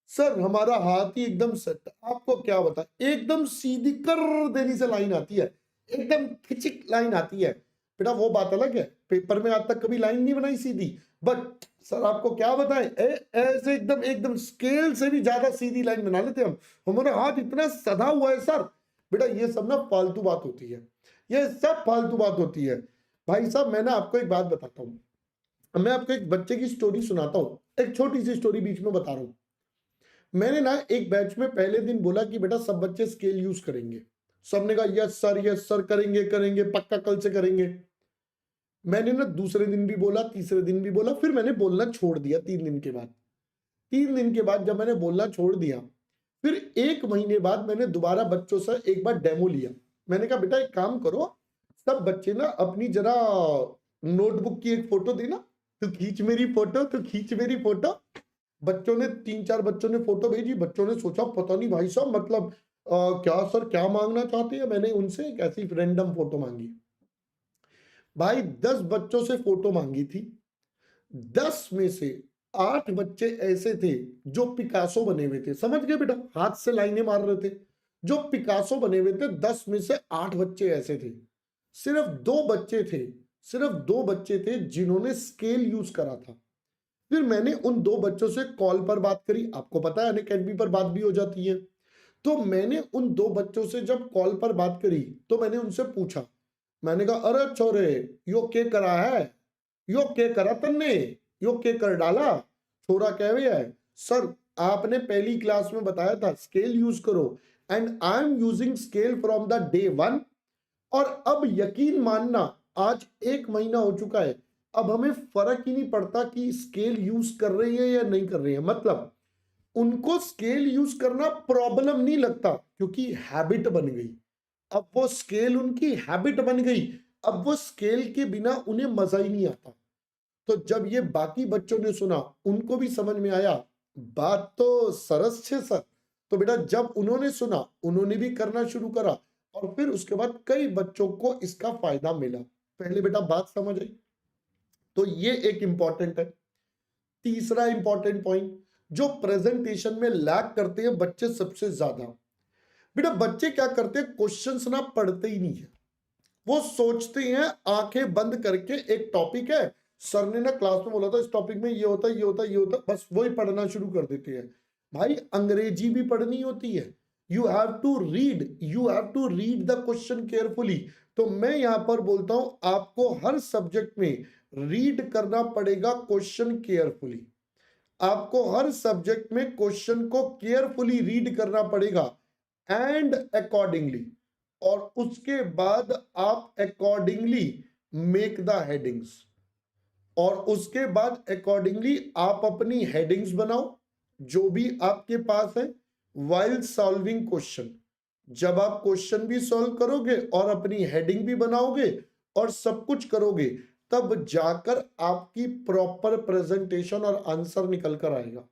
सर, हमारा हाथ ही एकदम सेट, आपको क्या बता, एकदम सीधी कर देने से लाइन आती है, एकदम खिचिक लाइन आती है। बेटा वो बात अलग है, पेपर में आज तक कभी लाइन नहीं बनाई सीधी, बट सर आपको क्या बताएं, ऐसे एकदम एकदम स्केल से भी ज्यादा सीधी लाइन बना लेते हम, हमारा हाथ इतना सधा हुआ है सर। बेटा ये सब ना फालतू बात होती है, ये सब फालतू बात होती है। भाई साहब मैं ना आपको एक बात बताता हूँ, मैं आपको एक बच्चे की स्टोरी सुनाता हूँ, एक छोटी सी स्टोरी बीच में बता रहा हूँ। मैंने ना एक बैच में पहले दिन बोला कि बेटा सब बच्चे स्केल यूज करेंगे, सबने कहा यस सर करेंगे करेंगे पक्का कल से करेंगे। मैंने ना दूसरे दिन भी बोला, तीसरे दिन भी बोला, फिर मैंने बोलना छोड़ दिया 3 दिन के बाद। 3 दिन के बाद जब मैंने बोलना छोड़ दिया, फिर 1 महीने बाद मैंने दोबारा बच्चों से एक बार डेमो लिया। मैंने कहा बेटा एक काम करो, सब बच्चे ना अपनी जरा नोटबुक की एक फोटो देना, तू खींच मेरी फोटो, तू खींच मेरी फोटो। बच्चों ने 3-4 बच्चों ने फोटो भेजी। बच्चों ने सोचा पता नहीं भाई साहब मतलब क्या सर क्या मांगना चाहते हैं। मैंने उनसे एक ऐसी रैंडम फोटो मांगी। भाई 10 बच्चों से फोटो मांगी थी, 10 में से 8 बच्चे ऐसे थे जो पिकासो बने हुए थे। समझ गए बेटा, हाथ से लाइनें मार रहे थे, जो पिकासो बने हुए थे। 10 में से 8 बच्चे ऐसे थे। सिर्फ 2 बच्चे थे, सिर्फ 2 बच्चे थे जिन्होंने स्केल यूज करा था। फिर मैंने उन 2 बच्चों से कॉल पर बात करी, आपको पता है अनअकैडमी पर बात भी हो जाती है। तो मैंने उन 2 बच्चों से जब कॉल पर बात करी तो मैंने उनसे पूछा, मैंने कहा अरे छोरे यो के करा है, यो के करा तन्ने, यो के कर डाला, छोरा कह है सर आपने पहली क्लास में बताया था स्केल यूज करो, and I am using scale from the day 1, और अब यकीन मानना आज 1 महीना हो चुका है, अब हमें फर्क ही नहीं पड़ता कि स्केल यूज कर रही है या नहीं कर रही है। मतलब उनको स्केल यूज करना प्रॉब्लम नहीं लगता क्योंकि हैबिट बन गई। अब वो स्केल उनकी हैबिट बन गई, अब वो स्केल के बिना उन्हें मजा ही नहीं आता। तो जब ये बाकी बच्चों ने सुना उनको भी समझ में आया, बात तो सरस छे सर। तो बेटा जब उन्होंने सुना उन्होंने भी करना शुरू करा, और फिर उसके बाद कई बच्चों को इसका फायदा मिला। पहले बेटा बात समझ आई। तो ये एक इंपॉर्टेंट है। तीसरा इंपॉर्टेंट पॉइंट जो प्रेजेंटेशन में लैग करते हैं बच्चे सबसे ज्यादा, बेटा बच्चे क्या करते हैं, क्वेश्चंस ना पढ़ते ही नहीं है। वो सोचते हैं आंखें बंद करके, एक टॉपिक है, सर ने ना क्लास में बोला था इस टॉपिक में ये होता है, ये होता है, ये होता है, बस वही पढ़ना शुरू कर देते हैं। भाई अंग्रेजी भी पढ़नी होती है, you have to read the question carefully. तो मैं यहां पर बोलता हूं आपको हर सब्जेक्ट में रीड करना पड़ेगा क्वेश्चन केयरफुली। आपको हर सब्जेक्ट में क्वेश्चन को केयरफुली रीड करना पड़ेगा एंड अकॉर्डिंगली, और उसके बाद आप अकॉर्डिंगली मेक द हेडिंग्स, और उसके बाद अकॉर्डिंगली आप अपनी हेडिंग्स बनाओ जो भी आपके पास है व्हाइल सॉल्विंग क्वेश्चन। जब आप क्वेश्चन भी सॉल्व करोगे और अपनी हेडिंग भी बनाओगे और सब कुछ करोगे, तब जाकर आपकी प्रॉपर प्रेजेंटेशन और आंसर निकल कर आएगा।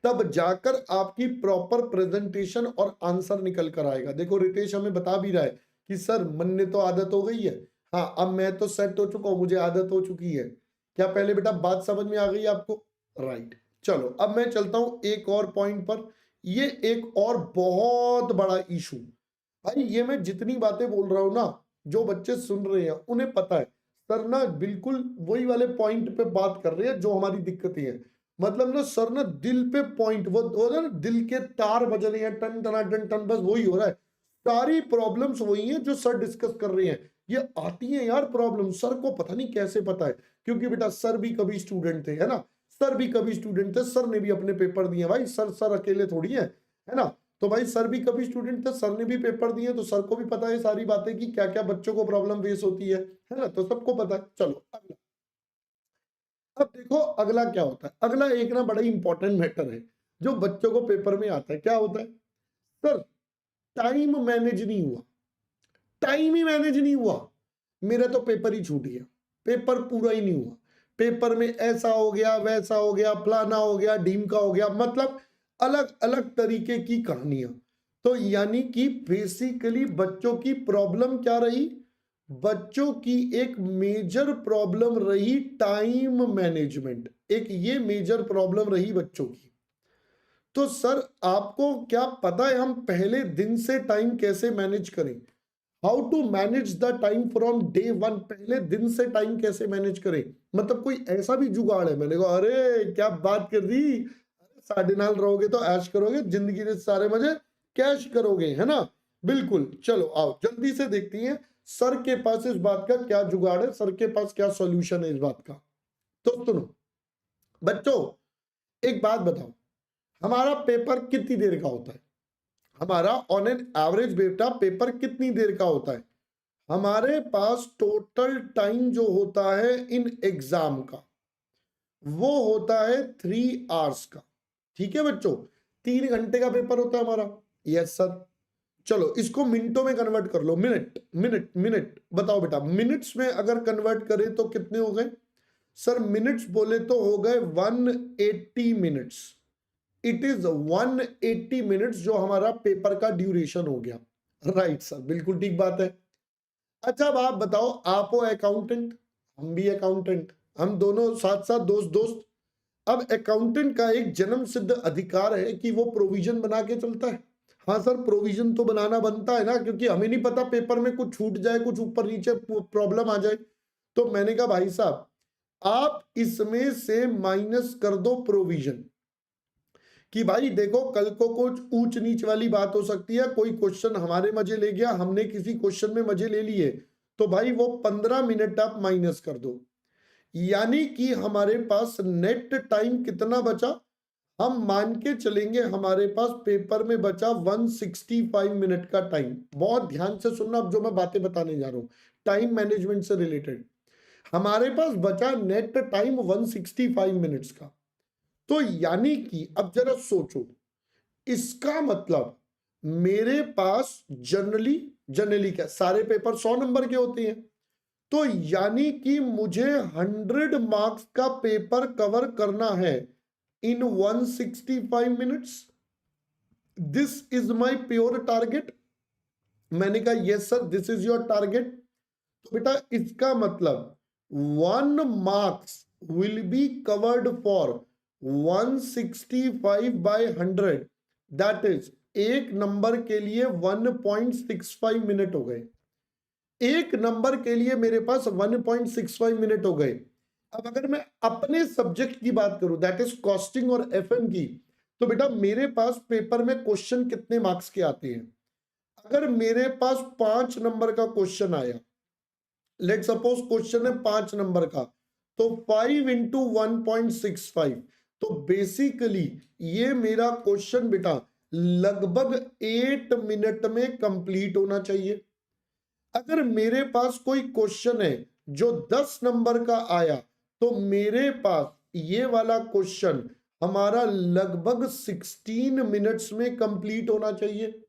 तब जाकर आपकी प्रॉपर प्रेजेंटेशन और आंसर निकल कर आएगा। देखो रितेश हमें बता भी रहा है कि सर मन ने तो आदत हो गई है, हाँ अब मैं तो सेट हो चुका हूं, मुझे आदत हो चुकी है। क्या पहले बेटा बात समझ में आ गई आपको? राइट, चलो अब मैं चलता हूं एक और पॉइंट पर। ये एक और बहुत बड़ा इशू, भाई ये मैं जितनी बातें बोल रहा हूं ना, जो बच्चे सुन रहे हैं उन्हें पता है सर ना बिल्कुल वही वाले पॉइंट पे बात कर रहे हैं जो हमारी दिक्कतें हैं। मतलब ना सर ना दिल पे पॉइंट, वो ना दिल के तार बज रहे हैं, टन टना टन टन, बस वही हो रहा है। सारी प्रॉब्लम्स वही हैं जो सर डिस्कस कर रहे हैं। ये आती है यार प्रॉब्लम, सर को पता नहीं कैसे पता है, क्योंकि बेटा सर भी कभी स्टूडेंट थे, है ना, सर भी कभी स्टूडेंट थे, सर ने भी अपने पेपर दिए भाई, सर अकेले थोड़ी है ना। तो भाई सर भी कभी स्टूडेंट थे, सर ने भी पेपर दिए, तो सर को भी पता है सारी बातें कि क्या क्या बच्चों को प्रॉब्लम फेस होती है ना, तो सबको पता है। चलो अगला, अब देखो अगला क्या होता है। अगला एक ना बड़ा इंपॉर्टेंट मैटर है जो बच्चों को पेपर में आता है। क्या होता है सर? टाइम मैनेज नहीं हुआ, टाइम ही मैनेज नहीं हुआ, मेरा तो पेपर ही छूट गया, पेपर पूरा ही नहीं हुआ, पेपर में ऐसा हो गया, वैसा हो गया, फलाना हो गया, ढीम का हो गया, मतलब अलग अलग तरीके की कहानियां। तो यानी कि बेसिकली बच्चों की प्रॉब्लम क्या रही? बच्चों की एक मेजर प्रॉब्लम रही टाइम मैनेजमेंट, एक ये मेजर प्रॉब्लम रही बच्चों की। तो सर आपको क्या पता है हम पहले दिन से टाइम कैसे मैनेज करें? How to manage the time from day one, पहले दिन से टाइम कैसे मैनेज करें? मतलब कोई ऐसा भी जुगाड़ है? मैंने कहा अरे क्या बात कर दी, साढ़े नाल रहोगे तो ऐश करोगे, जिंदगी के सारे मजे कैश करोगे, है ना। बिल्कुल, चलो आओ जल्दी से देखती हैं सर के पास इस बात का क्या जुगाड़ है, सर के पास क्या सॉल्यूशन है इस बात का। तो सुनो बच्चों, एक बात बताओ, हमारा पेपर कितनी देर का होता है? हमारा ऑन एन एवरेज बेटा पेपर कितनी देर का होता है? हमारे पास टोटल टाइम जो होता है इन एग्जाम का वो होता है 3 आवर्स का। ठीक है बच्चों, 3 घंटे का पेपर होता है हमारा। Yes sir. चलो इसको मिनटों में कन्वर्ट कर लो, मिनट मिनट मिनट, बताओ बेटा मिनट्स में अगर कन्वर्ट करें तो कितने हो गए? सर मिनट्स बोले तो हो गए 180 मिनट्स। इट इज 180 मिनट्स जो हमारा पेपर का ड्यूरेशन हो गया। राइट सर, बिल्कुल ठीक बात है। अच्छा अब आप बताओ, आप हो अकाउंटेंट, हम भी अकाउंटेंट, हम दोनों साथ साथ दोस्त दोस्त। अब अकाउंटेंट का एक जन्म सिद्ध अधिकार है कि वो प्रोविजन बना के चलता है। हाँ सर, प्रोविजन तो बनाना बनता है ना, क्योंकि हमें नहीं पता पेपर में कुछ छूट जाए, कुछ ऊपर नीचे प्रॉब्लम आ जाए। तो मैंने कहा भाई साहब आप इसमें से माइनस कर दो प्रोविजन, कि भाई देखो कल को कुछ ऊंच नीच वाली बात हो सकती है, कोई क्वेश्चन हमारे मजे ले गया, हमने किसी क्वेश्चन में मजे ले लिए, तो भाई वो 15 मिनट आप माइनस कर दो। यानी कि हमारे पास नेट टाइम कितना बचा? हम मान के चलेंगे हमारे पास पेपर में बचा 165 मिनट का टाइम। बहुत ध्यान से सुनना अब जो मैं बातें बताने जा रहा हूं टाइम मैनेजमेंट से रिलेटेड। हमारे पास बचा नेट टाइम 165 मिनट्स का। तो यानी कि अब जरा सोचो, इसका मतलब मेरे पास जनरली जनरली क्या सारे पेपर 100 नंबर के होते हैं, तो यानी कि मुझे 100 मार्क्स का पेपर कवर करना है in 165 minutes. This is my pure target. मैंने कहा yes sir this is your target. तो बेटा इसका मतलब 1 marks will be covered for 165 by 100, that is एक नंबर के लिए 1.65 मिनट हो गए। एक नंबर के लिए मेरे पास 1.65 मिनट हो गए। अब अगर मैं अपने सब्जेक्ट की बात करूं, दैट इज कॉस्टिंग और एफएम की, तो बेटा मेरे पास पेपर में क्वेश्चन कितने मार्क्स के आते हैं? अगर मेरे पास 5 नंबर का क्वेश्चन आया, लेट सपोज क्वेश्चन है 5 नंबर का, तो 5 इंटू 1.65, तो बेसिकली ये मेरा क्वेश्चन बेटा लगभग 8 मिनट में कंप्लीट होना चाहिए। अगर मेरे पास कोई क्वेश्चन है जो 10 नंबर का आया, तो मेरे पास ये वाला क्वेश्चन हमारा लगभग 16 मिनट्स में कंप्लीट होना चाहिए।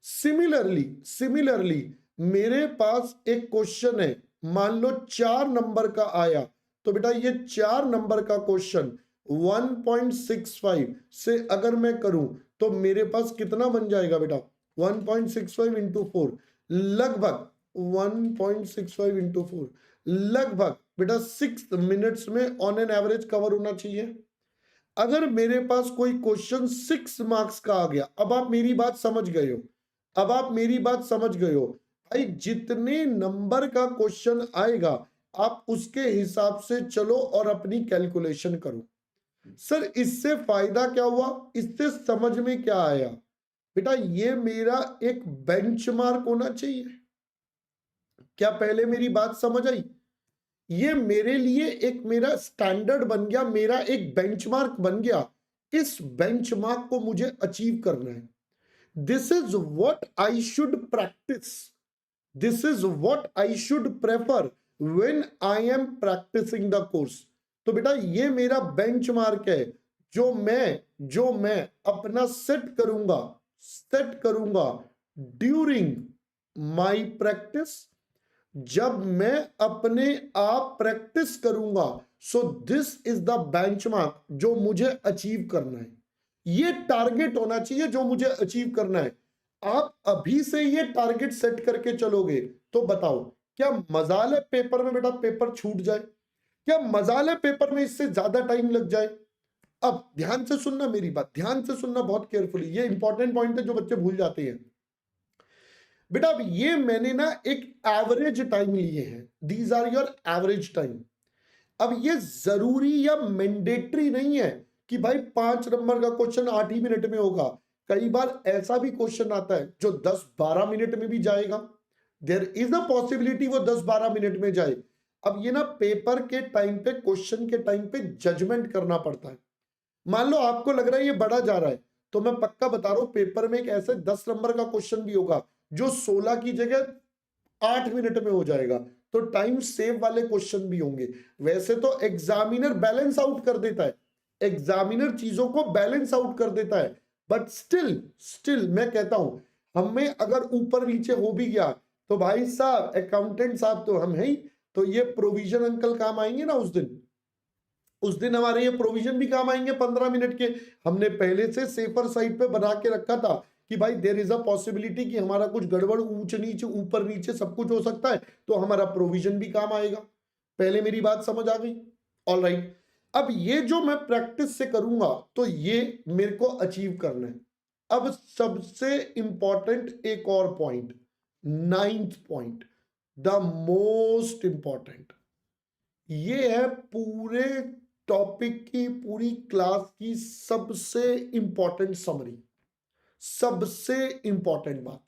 सिमिलरली मेरे पास एक क्वेश्चन है, मान लो 4 नंबर का आया, तो बेटा ये 4 नंबर का क्वेश्चन 1.65 से अगर मैं करूं तो मेरे पास कितना बन जाएगा बेटा? 1.65 इंटू 4, लगभग 1.65 इंटू 4, लगभग बेटा 6 मिनट्स में ऑन एन एवरेज कवर होना चाहिए। अगर मेरे पास कोई क्वेश्चन 6 मार्क्स का आ गया, अब आप मेरी बात समझ गए हो, अब आप मेरी बात समझ गए हो भाई, जितने नंबर का क्वेश्चन आएगा आप उसके हिसाब से चलो और अपनी कैलकुलेशन करो। सर इससे फायदा क्या हुआ, इससे समझ में क्या आया? बेटा ये मेरा एक बेंचमार्क होना चाहिए। क्या पहले मेरी बात समझ आई? ये मेरे लिए एक मेरा स्टैंडर्ड बन गया, मेरा एक बेंचमार्क बन गया। इस बेंचमार्क को मुझे अचीव करना है। This is what I should practice, this is what I should prefer when I am practicing the course. तो बेटा ये मेरा बेंचमार्क है जो मैं अपना सेट करूंगा ड्यूरिंग माय प्रैक्टिस। जब मैं अपने आप प्रैक्टिस करूंगा, so this is the benchmark जो मुझे अचीव करना है। ये टारगेट होना चाहिए जो मुझे अचीव करना है। आप अभी से ये टारगेट सेट करके चलोगे तो बताओ क्या मजाल है पेपर में बेटा पेपर छूट जाए? क्या मजाल है पेपर में इससे ज्यादा टाइम लग जाए? अब ध्यान से सुनना मेरी बात, ध्यान से सुनना बहुत केयरफुली, ये इंपॉर्टेंट पॉइंट है जो बच्चे भूल जाते हैं। बेटा अब ये मैंने ना एक एवरेज टाइम लिए हैं, these are your average time. अब ये जरूरी या मैंडेटरी नहीं है कि भाई 5 नंबर का क्वेश्चन 8 ही मिनट में होगा। कई बार ऐसा भी क्वेश्चन आता है जो 10-12 मिनट में भी जाएगा। देयर इज अ पॉसिबिलिटी वो 10-12 मिनट में जाए। अब ये ना पेपर के टाइम पे, क्वेश्चन के टाइम पे जजमेंट करना पड़ता है। मान लो आपको लग रहा है ये बड़ा जा रहा है, तो मैं पक्का बता रहा हूं पेपर में एक ऐसे 10 नंबर का क्वेश्चन भी होगा जो 16 की जगह 8 मिनट में हो जाएगा। तो टाइम सेव वाले क्वेश्चन भी होंगे। वैसे तो एग्जामिनर बैलेंस आउट कर देता है, एग्जामिनर चीजों को बैलेंस आउट कर देता है, बट स्टिल मैं कहता हूं हमें अगर ऊपर नीचे हो भी गया तो भाई साहब अकाउंटेंट साहब तो हम हैं ही, तो ये प्रोविजन अंकल काम आएंगे ना उस दिन हमारे ये प्रोविजन भी काम आएंगे 15 मिनट के। हमने पहले से सेफर साइड पे बना के रखा था कि भाई देयर इज अ पॉसिबिलिटी कि हमारा कुछ गड़बड़ ऊंच नीचे ऊपर नीचे सब कुछ हो सकता है, तो हमारा प्रोविजन भी काम आएगा। पहले मेरी बात समझ आ गई? All right. अब ये जो मैं प्रैक्टिस से करूंगा तो ये मेरे को अचीव करना है। अब सबसे इंपॉर्टेंट एक और point, 9th point, the most important, ये है पूरे टॉपिक की, पूरी क्लास की सबसे इंपॉर्टेंट समरी, सबसे इंपॉर्टेंट बात।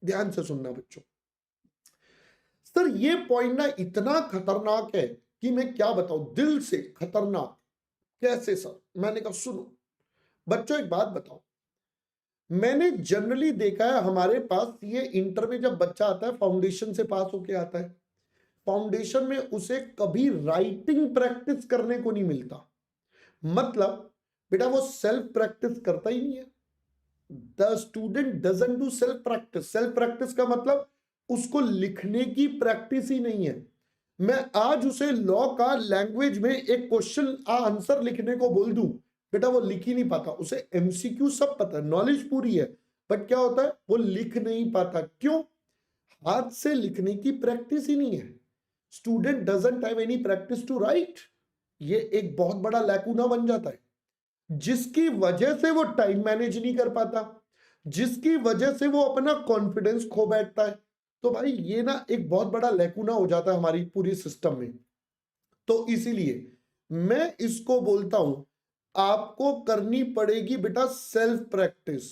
ध्यान से सुनना बच्चों। सर ये पॉइंट ना इतना खतरनाक है कि मैं क्या बताऊं, दिल से खतरनाक। कैसे सर? मैंने कहा सुनो बच्चों, एक बात बताओ, मैंने जनरली देखा है हमारे पास ये इंटर में जब बच्चा आता है फाउंडेशन से पास होके आता है, फाउंडेशन में उसे कभी राइटिंग प्रैक्टिस करने को नहीं मिलता। मतलब बेटा वो सेल्फ प्रैक्टिस करता ही नहीं है। The student doesn't do self practice. Self practice का मतलब उसको लिखने की प्रैक्टिस ही नहीं है। मैं आज उसे लॉ का लैंग्वेज में एक क्वेश्चन आंसर लिखने को बोल दूं, बेटा वो लिख ही नहीं पाता। उसे एमसीक्यू सब पता है, नॉलेज पूरी है, बट क्या होता है वो लिख नहीं पाता। क्यों? हाथ से लिखने की प्रैक्टिस ही नहीं है। Student doesn't have any practice to write. ये एक बहुत बड़ा लैकुना बन जाता है, जिसकी वजह से वो टाइम मैनेज नहीं कर पाता, जिसकी वजह से वो अपना कॉन्फिडेंस खो बैठता है। तो भाई ये ना एक बहुत बड़ा लैकुना हो जाता है हमारी पूरी सिस्टम में। तो इसीलिए मैं इसको बोलता हूं, आपको करनी पड़ेगी बेटा self practice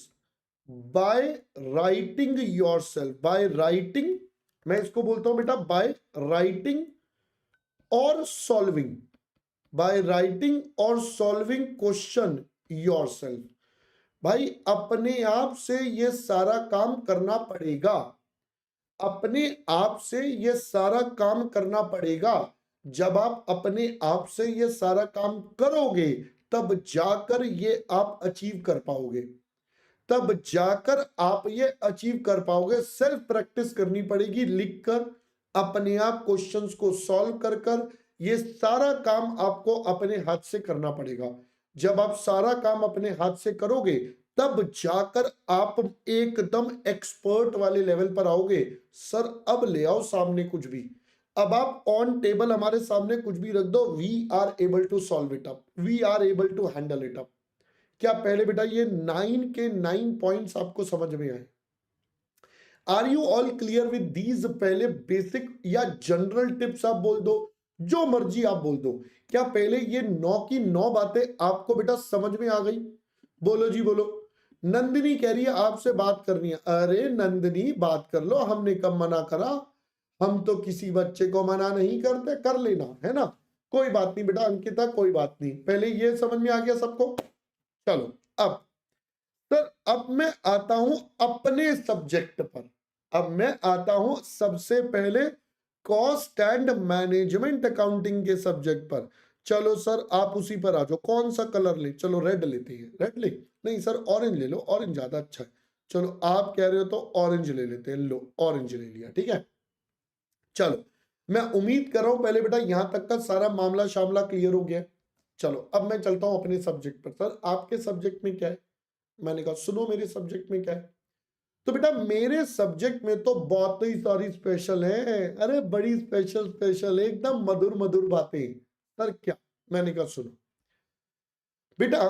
by writing yourself, by writing, मैं इसको बोलता हूं बेटा बाय राइटिंग और सॉल्विंग, बाय राइटिंग और सॉल्विंग क्वेश्चन योरसेल्फ। भाई अपने आप से ये सारा काम करना पड़ेगा, अपने आप से ये सारा काम करना पड़ेगा। जब आप अपने आप से ये सारा काम करोगे तब जाकर ये आप अचीव कर पाओगे, तब जाकर आप ये अचीव कर पाओगे। सेल्फ प्रैक्टिस करनी पड़ेगी, लिखकर अपने आप क्वेश्चंस को सॉल्व कर कर ये सारा काम आपको अपने हाथ से करना पड़ेगा। जब आप सारा काम अपने हाथ से करोगे तब जाकर आप एकदम एक्सपर्ट वाले लेवल पर आओगे। सर अब ले आओ सामने कुछ भी, अब आप ऑन टेबल हमारे सामने कुछ भी रख दो, we are able to solve it up, we are able to handle it up. क्या पहले बेटा ये 9 के 9 पॉइंट्स आपको समझ में आए? Are you all clear with these? पहले बेसिक या जनरल टिप्स आप बोल दो, जो मर्जी आप बोल दो। क्या पहले ये 9 की 9 बातें आपको बेटा समझ में आ गई? बोलो जी बोलो। नंदिनी कह रही है आपसे बात करनी है। अरे नंदिनी बात कर लो, हमने कब मना करा? हम तो किसी बच्चे को मना नहीं करते, कर लेना है ना, कोई बात नहीं बेटा। अंकिता कोई बात नहीं, पहले ये समझ में आ गया सबको। चलो अब सर, अब मैं आता हूं अपने सब्जेक्ट पर। अब मैं आता हूं सबसे पहले कॉस्ट एंड मैनेजमेंट अकाउंटिंग के सब्जेक्ट पर। चलो सर आप उसी पर आ जाओ। कौन सा कलर ले? चलो रेड लेते हैं। रेड ले? नहीं सर ऑरेंज ले लो, ऑरेंज ज्यादा अच्छा है। चलो आप कह रहे हो तो ऑरेंज ले लेते हैं। लो ऑरेंज ले लिया, ठीक है। चलो मैं उम्मीद कर रहा हूं पहले बेटा यहां तक का सारा मामला शामला क्लियर हो गया। चलो अब मैं चलता हूं अपने सब्जेक्ट पर। सर आपके सब्जेक्ट में क्या है? मैंने कहा सुनो मेरे सब्जेक्ट में क्या है। तो बेटा मेरे सब्जेक्ट में तो बहुत ही सारी स्पेशल है। अरे बड़ी स्पेशल स्पेशल एकदम मधुर मधुर बातें। सर क्या? मैंने कहा सुनो बेटा,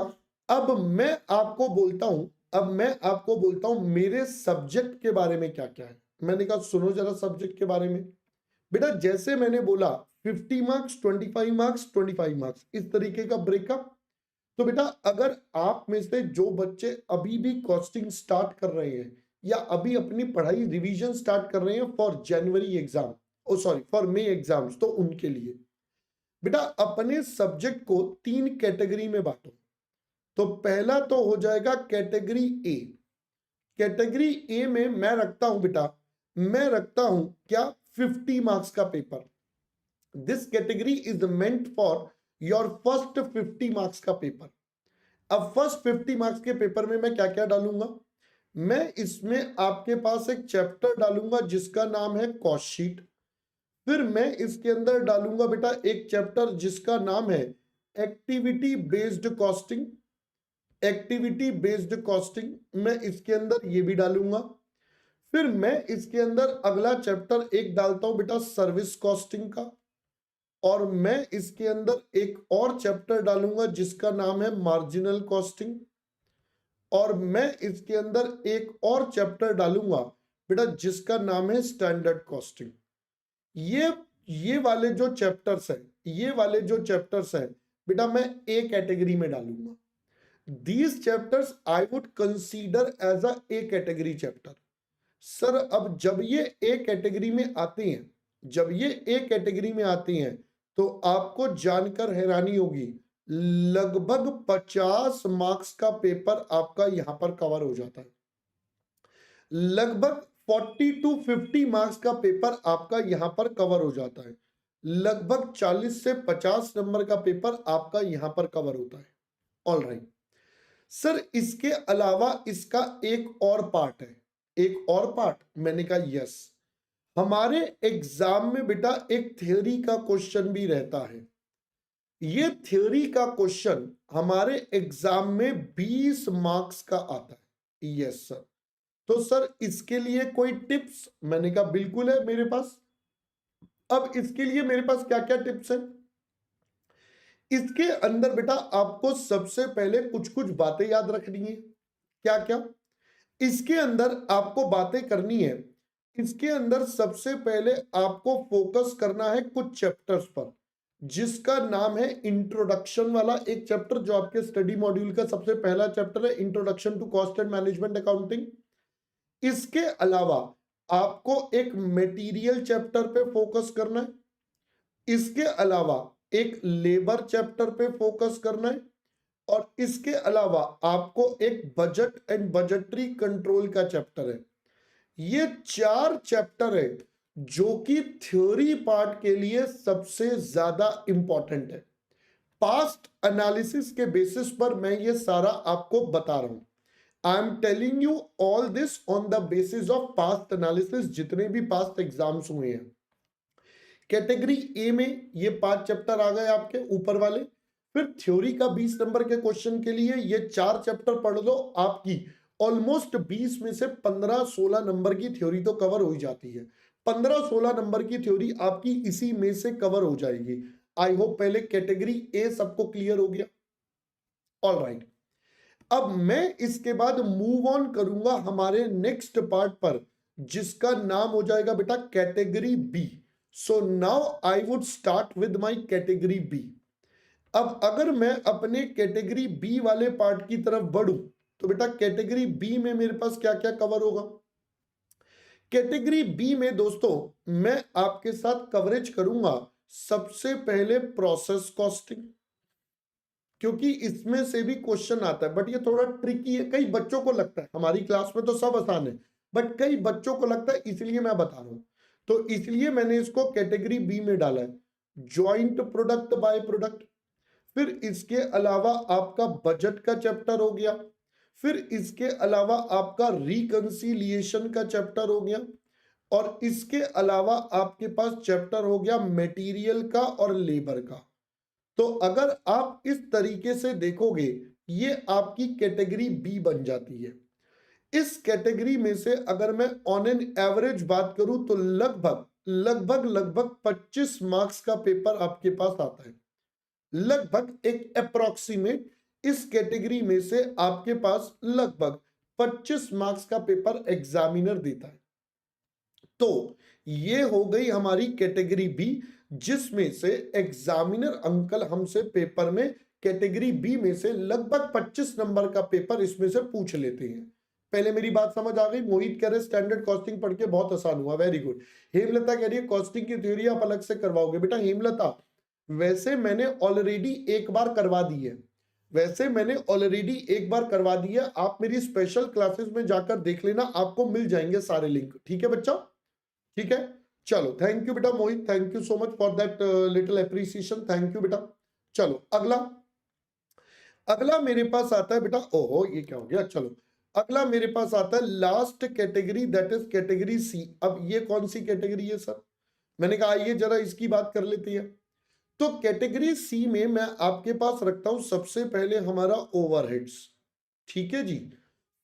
अब मैं आपको बोलता हूं, अब मैं आपको बोलता हूं मेरे सब्जेक्ट के बारे में क्या क्या है। मैंने कहा सुनो जरा सब्जेक्ट के बारे में। बेटा जैसे मैंने बोला 50 मार्क्स 25 मार्क्स 25 मार्क्स, इस तरीके का ब्रेकअप। तो बेटा अगर आप में से जो बच्चे अभी भी कॉस्टिंग स्टार्ट कर रहे हैं या अभी अपनी पढ़ाई रिवीजन स्टार्ट कर रहे हैं for January exam, oh sorry for May exams, तो उनके लिए बेटा अपने सब्जेक्ट को 3 कैटेगरी में बांटो। तो पहला तो हो जाएगा कैटेगरी ए। कैटेगरी ए में मैं रखता हूं बेटा, मैं रखता हूं क्या, 50 मार्क्स का paper. This category is meant for your first 50 marks का पेपर। अब फर्स्ट 50 मार्क्स के पेपर में मैं क्या क्या डालूंगा? मैं इसमें आपके पास एक चैप्टर डालूंगा जिसका नाम है कॉस्ट शीट। फिर मैं इसके अंदर डालूंगा बेटा एक चैप्टर जिसका नाम है activity based costing. Activity based costing मैं इसके अंदर ये भी डालूंगा। फिर मैं इसके अंदर अगला चैप्टर एक डालता हूं बेटा सर्विस कॉस्टिंग का। और मैं इसके अंदर एक और चैप्टर डालूंगा जिसका नाम है मार्जिनल कॉस्टिंग। और मैं इसके अंदर एक और चैप्टर डालूंगा बेटा जिसका नाम है स्टैंडर्ड कॉस्टिंग। ये वाले जो चैप्टर्स हैं, ये वाले जो चैप्टर्स हैं बेटा मैं ए कैटेगरी में डालूंगा। These chapters I would consider as a A category chapter. Sir अब जब ये ए कैटेगरी में आते हैं, जब ये ए कैटेगरी में आते हैं तो आपको जानकर हैरानी होगी, लगभग 50 मार्क्स का पेपर आपका यहां पर कवर हो जाता है। लगभग 40 टू 50 मार्क्स का पेपर आपका यहां पर कवर हो जाता है। लगभग 40 से 50 नंबर का पेपर आपका यहां पर कवर होता है। ऑल राइट सर, इसके अलावा इसका एक और पार्ट है। एक और पार्ट? मैंने कहा यस, हमारे एग्जाम में बेटा एक थ्योरी का क्वेश्चन भी रहता है। ये थ्योरी का क्वेश्चन हमारे एग्जाम में 20 मार्क्स का आता है। Yes sir. तो सर इसके लिए कोई टिप्स? मैंने कहा बिल्कुल है मेरे पास। अब इसके लिए मेरे पास क्या क्या टिप्स है? इसके अंदर बेटा आपको सबसे पहले कुछ कुछ बातें याद रखनी है। क्या क्या? इसके अंदर आपको बातें करनी है इसके अंदर सबसे पहले आपको फोकस करना है कुछ चैप्टर्स पर, जिसका नाम है इंट्रोडक्शन वाला एक चैप्टर, जो आपके स्टडी मॉड्यूल का सबसे पहला चैप्टर है, introduction to cost and management accounting. इसके अलावा आपको एक मटेरियल चैप्टर पे फोकस करना है। इसके अलावा एक लेबर चैप्टर पे फोकस करना है, और इसके अलावा आपको एक बजट एंड बजटरी कंट्रोल का चैप्टर है। ये 4 चैप्टर है जो कि थ्योरी पार्ट के लिए सबसे ज्यादा इंपॉर्टेंट है। पास्ट एनालिसिस के बेसिस पर मैं ये सारा आपको बता रहा हूं। I am telling you all this on the basis of past analysis, जितने भी पास्ट एग्जाम्स हुए हैं। कैटेगरी ए में ये 5 चैप्टर आ गए आपके ऊपर वाले। फिर थ्योरी का 20 नंबर के क्वेश्चन के लिए ये 4 चैप्टर पढ़ लो, आपकी ऑलमोस्ट 20 में से 15-16 नंबर की थ्योरी तो कवर हो ही जाती है। 15-16 नंबर की थ्योरी आपकी इसी में से कवर हो जाएगी। आई होप पहले कैटेगरी ए सबको क्लियर हो गया। ऑल राइट, अब मैं इसके बाद मूव ऑन करूंगा हमारे नेक्स्ट पार्ट पर, जिसका नाम हो जाएगा बेटा category B. So now I would start with my category B. अब अगर मैं अपने कैटेगरी बी वाले पार्ट की तरफ बढ़ूं, तो बेटा कैटेगरी बी में मेरे पास क्या क्या कवर होगा। कैटेगरी बी में दोस्तों मैं आपके साथ कवरेज करूंगा सबसे पहले प्रोसेस कॉस्टिंग, क्योंकि इसमें से भी क्वेश्चन आता है, बट ये थोड़ा ट्रिकी है। कई बच्चों को लगता है, हमारी क्लास में तो सब आसान है, बट कई बच्चों को लगता है, इसलिए मैं बता रहा हूं। तो इसलिए मैंने इसको कैटेगरी बी में डाला है। ज्वाइंट प्रोडक्ट बाय प्रोडक्ट, फिर इसके अलावा आपका बजट का चैप्टर हो गया, फिर इसके अलावा आपका रिकंसिलिएशन का चैप्टर हो गया, और इसके अलावा आपके पास चैप्टर हो गया मटेरियल का और लेबर का। तो अगर आप इस तरीके से देखोगे, ये आपकी कैटेगरी बी बन जाती है। इस कैटेगरी में से अगर मैं ऑन एन एवरेज बात करूं, तो लगभग 25 मार्क्स का पेपर आपके पास आता है। लगभग एक अप्रोक्सीमेट इस कैटेगरी में से आपके पास लगभग 25 मार्क्स का पेपर एग्जामिनर देता है। तो ये हो गई हमारी कैटेगरी बी, जिसमें से एग्जामिनर अंकल हमसे पेपर में कैटेगरी बी में से लगभग 25 नंबर का पेपर इसमें से पूछ लेते हैं। पहले मेरी बात समझ आ गई। मोहित कह रहे स्टैंडर्ड कॉस्टिंग पढ़ के बहुत आसान हुआ, वेरी गुड। हेमलता कह रही है कॉस्टिंग की थ्योरी आप अलग से करवाओगे। बेटा हेमलता, वैसे मैंने ऑलरेडी एक बार करवा दी है, आप मेरी स्पेशल क्लासेस में जाकर देख लेना, आपको मिल जाएंगे सारे लिंक। ठीक है बच्चा, ठीक है। चलो थैंक यू बेटा Mohit, thank you so much for that little appreciation, thank you बेटा। चलो अगला मेरे पास आता है बेटा, ओहो ये क्या हो गया। चलो अगला मेरे पास आता है last category, that is category C. अब ये कौन सी कैटेगरी है सर? मैंने कहा आइए जरा इसकी बात कर लेते हैं। तो कैटेगरी सी में मैं आपके पास रखता हूं सबसे पहले हमारा ओवरहेड्स, ठीक है जी।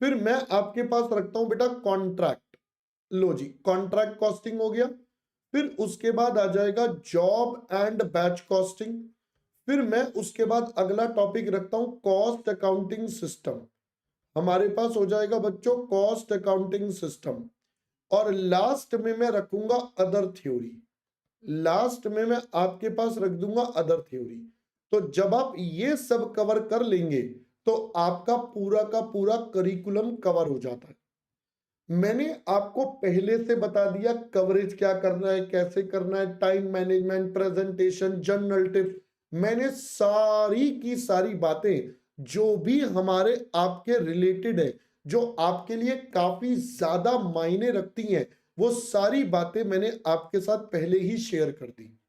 फिर मैं आपके पास रखता हूं बेटा कॉन्ट्रैक्ट, लो जी कॉन्ट्रैक्ट कॉस्टिंग हो गया। फिर उसके बाद आ जाएगा जॉब एंड बैच कॉस्टिंग। फिर मैं उसके बाद अगला टॉपिक रखता हूं कॉस्ट अकाउंटिंग सिस्टम, हमारे पास हो जाएगा बच्चों कॉस्ट अकाउंटिंग सिस्टम। और लास्ट में मैं रखूंगा अदर थ्योरी, लास्ट में मैं आपके पास रख दूंगा अदर थ्योरी। तो जब आप ये सब कवर कर लेंगे, तो आपका पूरा का पूरा करिकुलम कवर हो जाता है। मैंने आपको पहले से बता दिया कवरेज क्या करना है, कैसे करना है, time management, presentation, journal tips. मैंने सारी की सारी बातें जो भी हमारे आपके रिलेटेड है, जो आपके लिए काफी ज्यादा मायने रखती हैं, वो सारी बातें मैंने आपके साथ पहले ही शेयर कर दी।